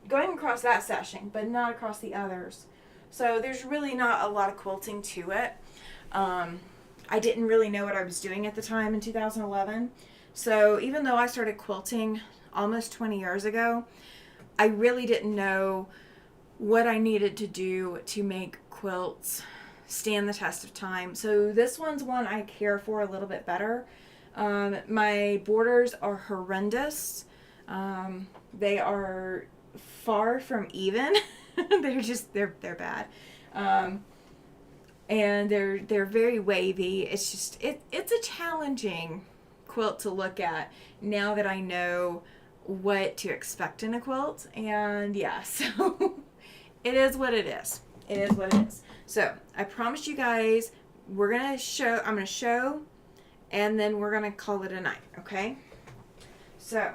going across that sashing, but not across the others. So there's really not a lot of quilting to it. I didn't really know what I was doing at the time in 2011. So even though I started quilting almost 20 years ago, I really didn't know what I needed to do to make quilts stand the test of time. So this one's one I care for a little bit better. My borders are horrendous. They are far from even. they're bad. And they're very wavy. It's just it's a challenging quilt to look at now that I know what to expect in a quilt. And yeah, so it is what it is. It is what it is. So I promised you guys I'm gonna show, and then we're gonna call it a night, okay? So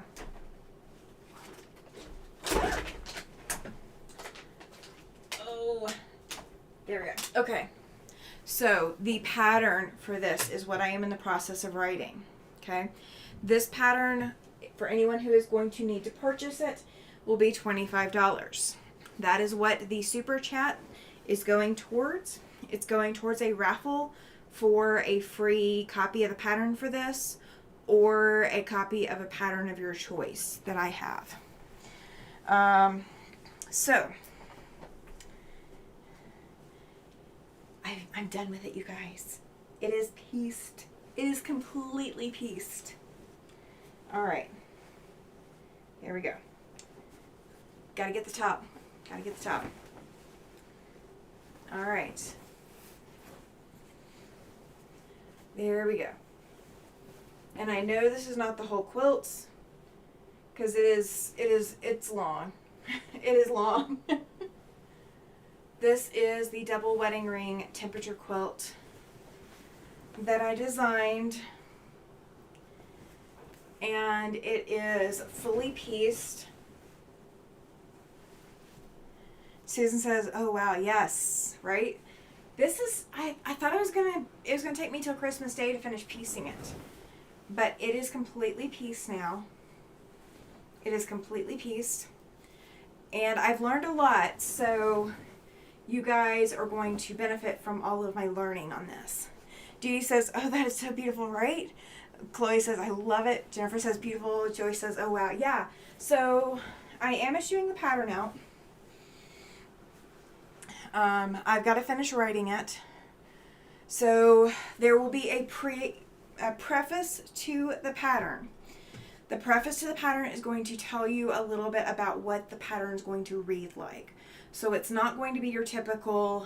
there we go. Okay. So the pattern for this is what I am in the process of writing. Okay. This pattern, for anyone who is going to need to purchase it, will be $25. That is what the super chat is going towards. It's going towards a raffle for a free copy of the pattern for this, or a copy of a pattern of your choice that I have. So I'm done with it, you guys. It is pieced. It is completely pieced. All right. Here we go. Gotta get the top. Gotta get the top. All right. There we go. And I know this is not the whole quilt, because it's long. It is long. This is the double wedding ring temperature quilt that I designed, and it is fully pieced. Susan says, "Oh wow, yes, right?" This is I thought it was gonna take me till Christmas Day to finish piecing it, but it is completely pieced now. It is completely pieced, And I've learned a lot, so you guys are going to benefit from all of my learning on this. Dee says, oh, that is so beautiful, right? Chloe says, I love it. Jennifer says, beautiful. Joyce says, oh, wow. Yeah. So I am issuing the pattern out. I've got to finish writing it. So there will be a preface to the pattern. The preface to the pattern is going to tell you a little bit about what the pattern is going to read like. So it's not going to be your typical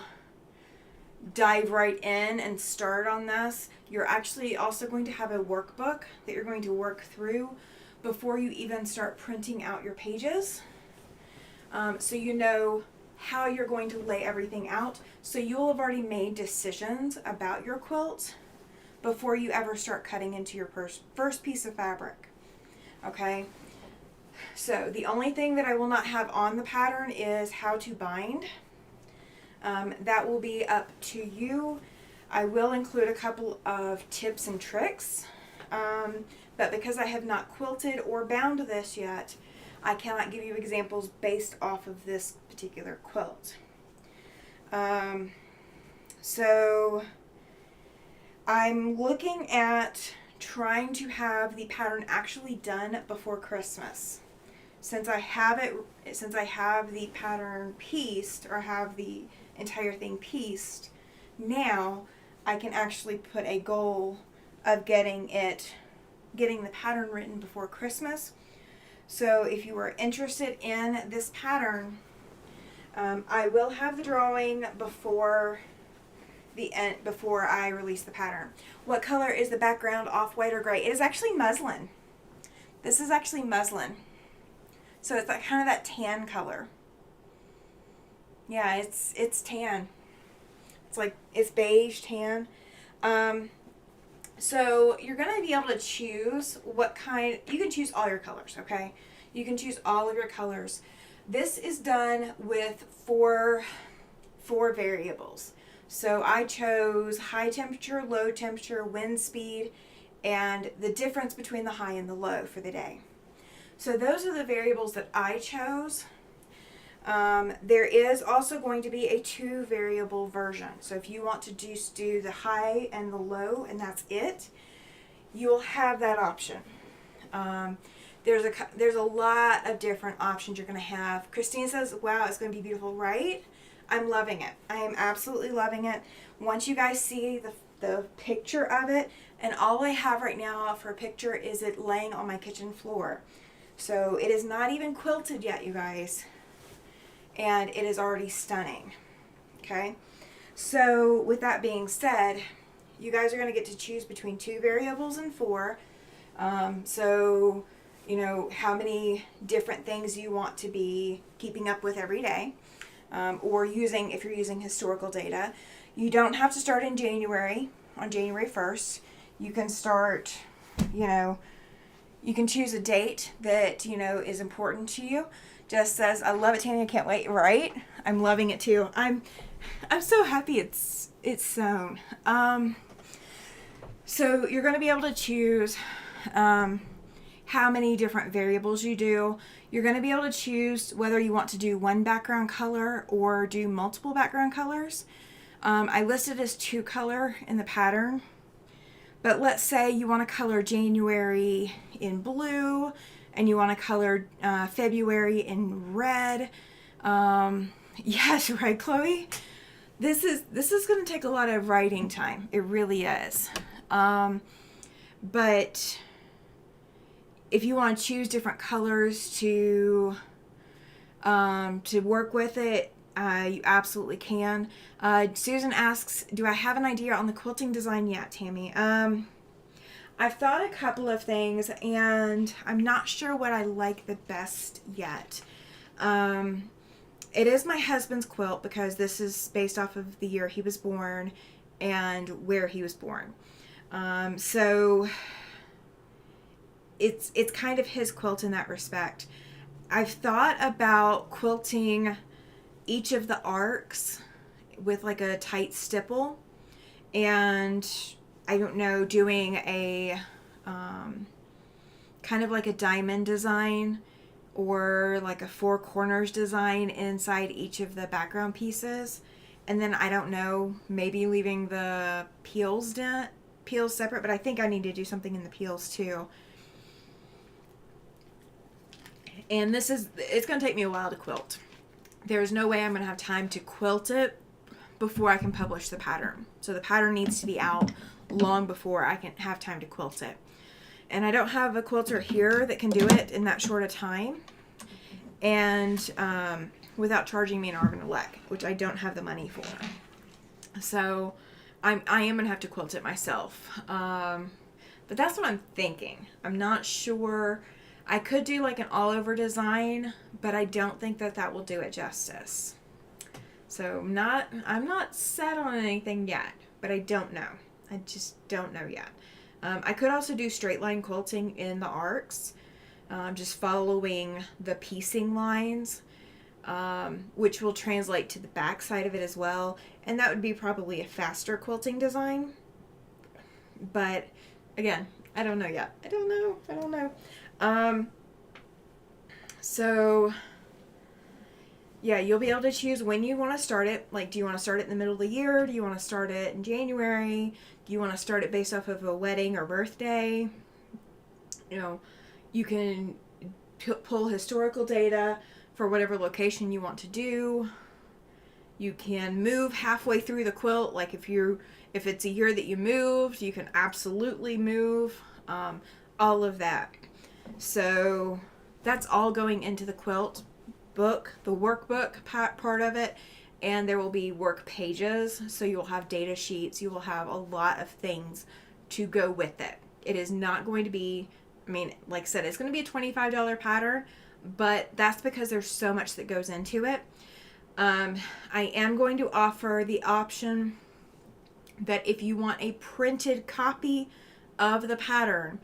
dive right in and start on this. You're actually also going to have a workbook that you're going to work through before you even start printing out your pages. So you know how you're going to lay everything out. So you'll have already made decisions about your quilt before you ever start cutting into your first piece of fabric. Okay? So the only thing that I will not have on the pattern is how to bind. That will be up to you. I will include a couple of tips and tricks, but because I have not quilted or bound this yet, I cannot give you examples based off of this particular quilt. So I'm looking at trying to have the pattern actually done before Christmas. Since I have the pattern pieced, or have the entire thing pieced, now I can actually put a goal of getting the pattern written before Christmas. So if you are interested in this pattern, I will have the drawing before I release the pattern. What color is the background, off-white or gray? It is actually muslin. This is actually muslin. So it's like kind of that tan color. Yeah, it's tan. It's beige tan. So you're going to be able to choose you can choose all your colors, okay? You can choose all of your colors. This is done with four variables. So I chose high temperature, low temperature, wind speed, and the difference between the high and the low for the day. So those are the variables that I chose. There is also going to be a 2 variable version. So if you want to just do the high and the low and that's it, you'll have that option. There's a lot of different options you're going to have. Christine says, wow, it's going to be beautiful, right? I'm loving it. I am absolutely loving it. Once you guys see the picture of it, and all I have right now for a picture is it laying on my kitchen floor. So it is not even quilted yet, you guys. And it is already stunning. Okay? So with that being said, you guys are going to get to choose between 2 variables and 4. So, you know, how many different things you want to be keeping up with every day. Or if you're using historical data. You don't have to start in January, on January 1st. You can start, you can choose a date that, is important to you. Jess says, I love it, Tammy, I can't wait, right? I'm loving it too. I'm so happy it's sewn. So you're going to be able to choose how many different variables you do. You're going to be able to choose whether you want to do one background color or do multiple background colors. I listed as 2 color in the pattern, but let's say you want to color January in blue and you want to color February in red. Yes, right, Chloe? This is going to take a lot of writing time. It really is. But if you want to choose different colors to work with it, you absolutely can. Susan asks, do I have an idea on the quilting design yet, Tammy? I've thought a couple of things, and I'm not sure what I like the best yet. It is my husband's quilt because this is based off of the year he was born and where he was born. So it's kind of his quilt in that respect. I've thought about quilting each of the arcs with like a tight stipple, and I don't know, doing a kind of like a diamond design or like a four corners design inside each of the background pieces. And then I don't know, maybe leaving the peels separate, but I think I need to do something in the peels too. And it's going to take me a while to quilt. There's no way I'm going to have time to quilt it before I can publish the pattern. So the pattern needs to be out long before I can have time to quilt it. And I don't have a quilter here that can do it in that short a time. And without charging me an arm and a leg, which I don't have the money for. So I am going to have to quilt it myself. But that's what I'm thinking. I'm not sure. I could do like an all over design, but I don't think that will do it justice. So I'm not set on anything yet, but I don't know. I just don't know yet. I could also do straight line quilting in the arcs, just following the piecing lines, which will translate to the back side of it as well. And that would be probably a faster quilting design. But again, I don't know yet. I don't know. So yeah, you'll be able to choose when you want to start it. Like, do you want to start it in the middle of the year? Do you want to start it in January? Do you want to start it based off of a wedding or birthday? You know, you can pull historical data for whatever location you want to do. You can move halfway through the quilt. Like if it's a year that you moved, you can absolutely move. All of that. So that's all going into the quilt book, the workbook part of it, and there will be work pages. So you'll have data sheets. You will have a lot of things to go with it. It is not going to be, I mean, like I said, it's going to be a $25 pattern, but that's because there's so much that goes into it. I am going to offer the option that if you want a printed copy of the pattern,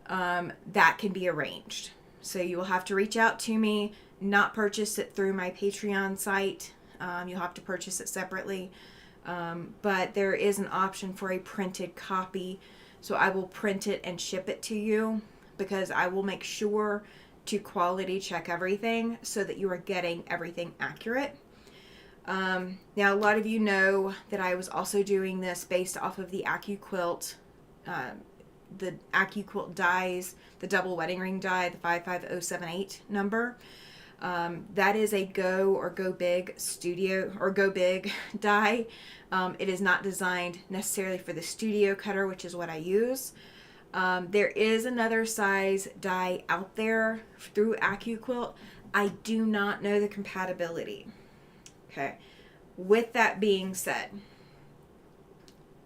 that can be arranged. So you will have to reach out to me, not purchase it through my Patreon site. You'll have to purchase it separately. But there is an option for a printed copy. So I will print it and ship it to you, because I will make sure to quality check everything so that you are getting everything accurate. Now, a lot of you know that I was also doing this based off of the AccuQuilt, the AccuQuilt dies, the double wedding ring die, the 55078 number. That is a Go or Go Big studio or Go Big die. It is not designed necessarily for the studio cutter, which is what I use. There is another size die out there through AccuQuilt. I do not know the compatibility. Okay. With that being said,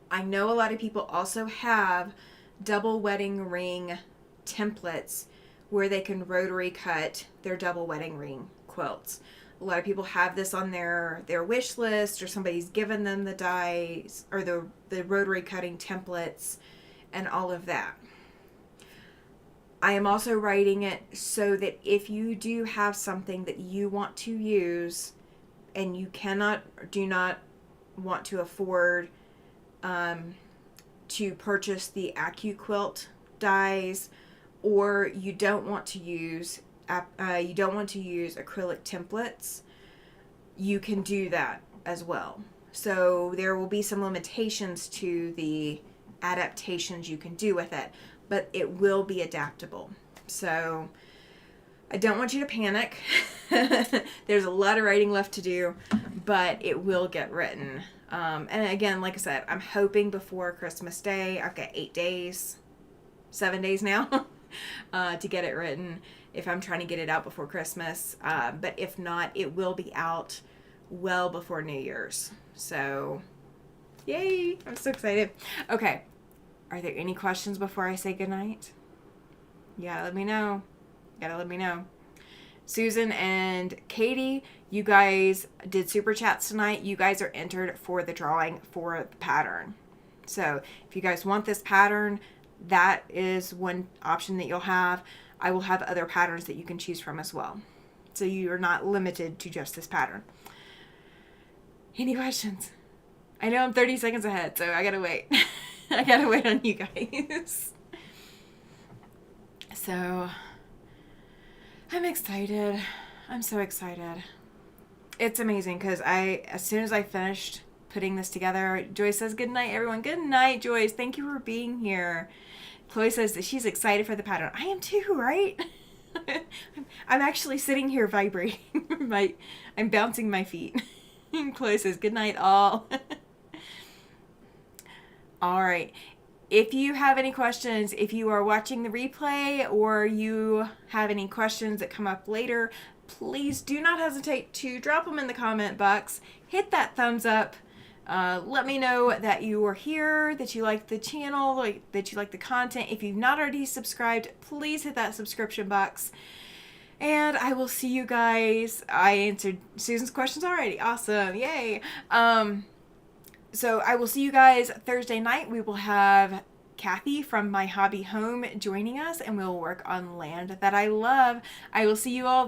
I know a lot of people also have double wedding ring templates where they can rotary cut their double wedding ring quilts. A lot of people have this on their wish list, or somebody's given them the dies or the rotary cutting templates and all of that. I am also writing it so that if you do have something that you want to use and you do not want to afford to purchase the AccuQuilt dies, or you don't want to use acrylic templates, you can do that as well. So there will be some limitations to the adaptations you can do with it, but it will be adaptable. So I don't want you to panic. There's a lot of writing left to do, but it will get written. And again, like I said, I'm hoping before Christmas Day. I've got 7 days now to get it written, if I'm trying to get it out before Christmas. But if not, it will be out well before New Year's. So, yay! I'm so excited. Okay, are there any questions before I say goodnight? Yeah, let me know. Gotta let me know. Susan and Katie, you guys did super chats tonight. You guys are entered for the drawing for the pattern. So if you guys want this pattern, that is one option that you'll have. I will have other patterns that you can choose from as well. So you are not limited to just this pattern. Any questions? I know I'm 30 seconds ahead, so I gotta wait. I gotta wait on you guys. So, I'm excited. I'm so excited. It's amazing because as soon as I finished putting this together, Joyce says, "Good night, everyone." Good night, Joyce. Thank you for being here. Chloe says that she's excited for the pattern. I am too, right? I'm actually sitting here vibrating. I'm bouncing my feet. Chloe says, "Good night, all." All right. If you have any questions, if you are watching the replay or you have any questions that come up later, please do not hesitate to drop them in the comment box. Hit that thumbs up. Let me know that you are here, that you like the channel, that you like the content. If you've not already subscribed, please hit that subscription box. And I will see you guys. I answered Susan's questions already. Awesome. Yay. So I will see you guys Thursday night. We will have Kathy from My Hobby Home joining us, and we'll work on Land That I Love. I will see you all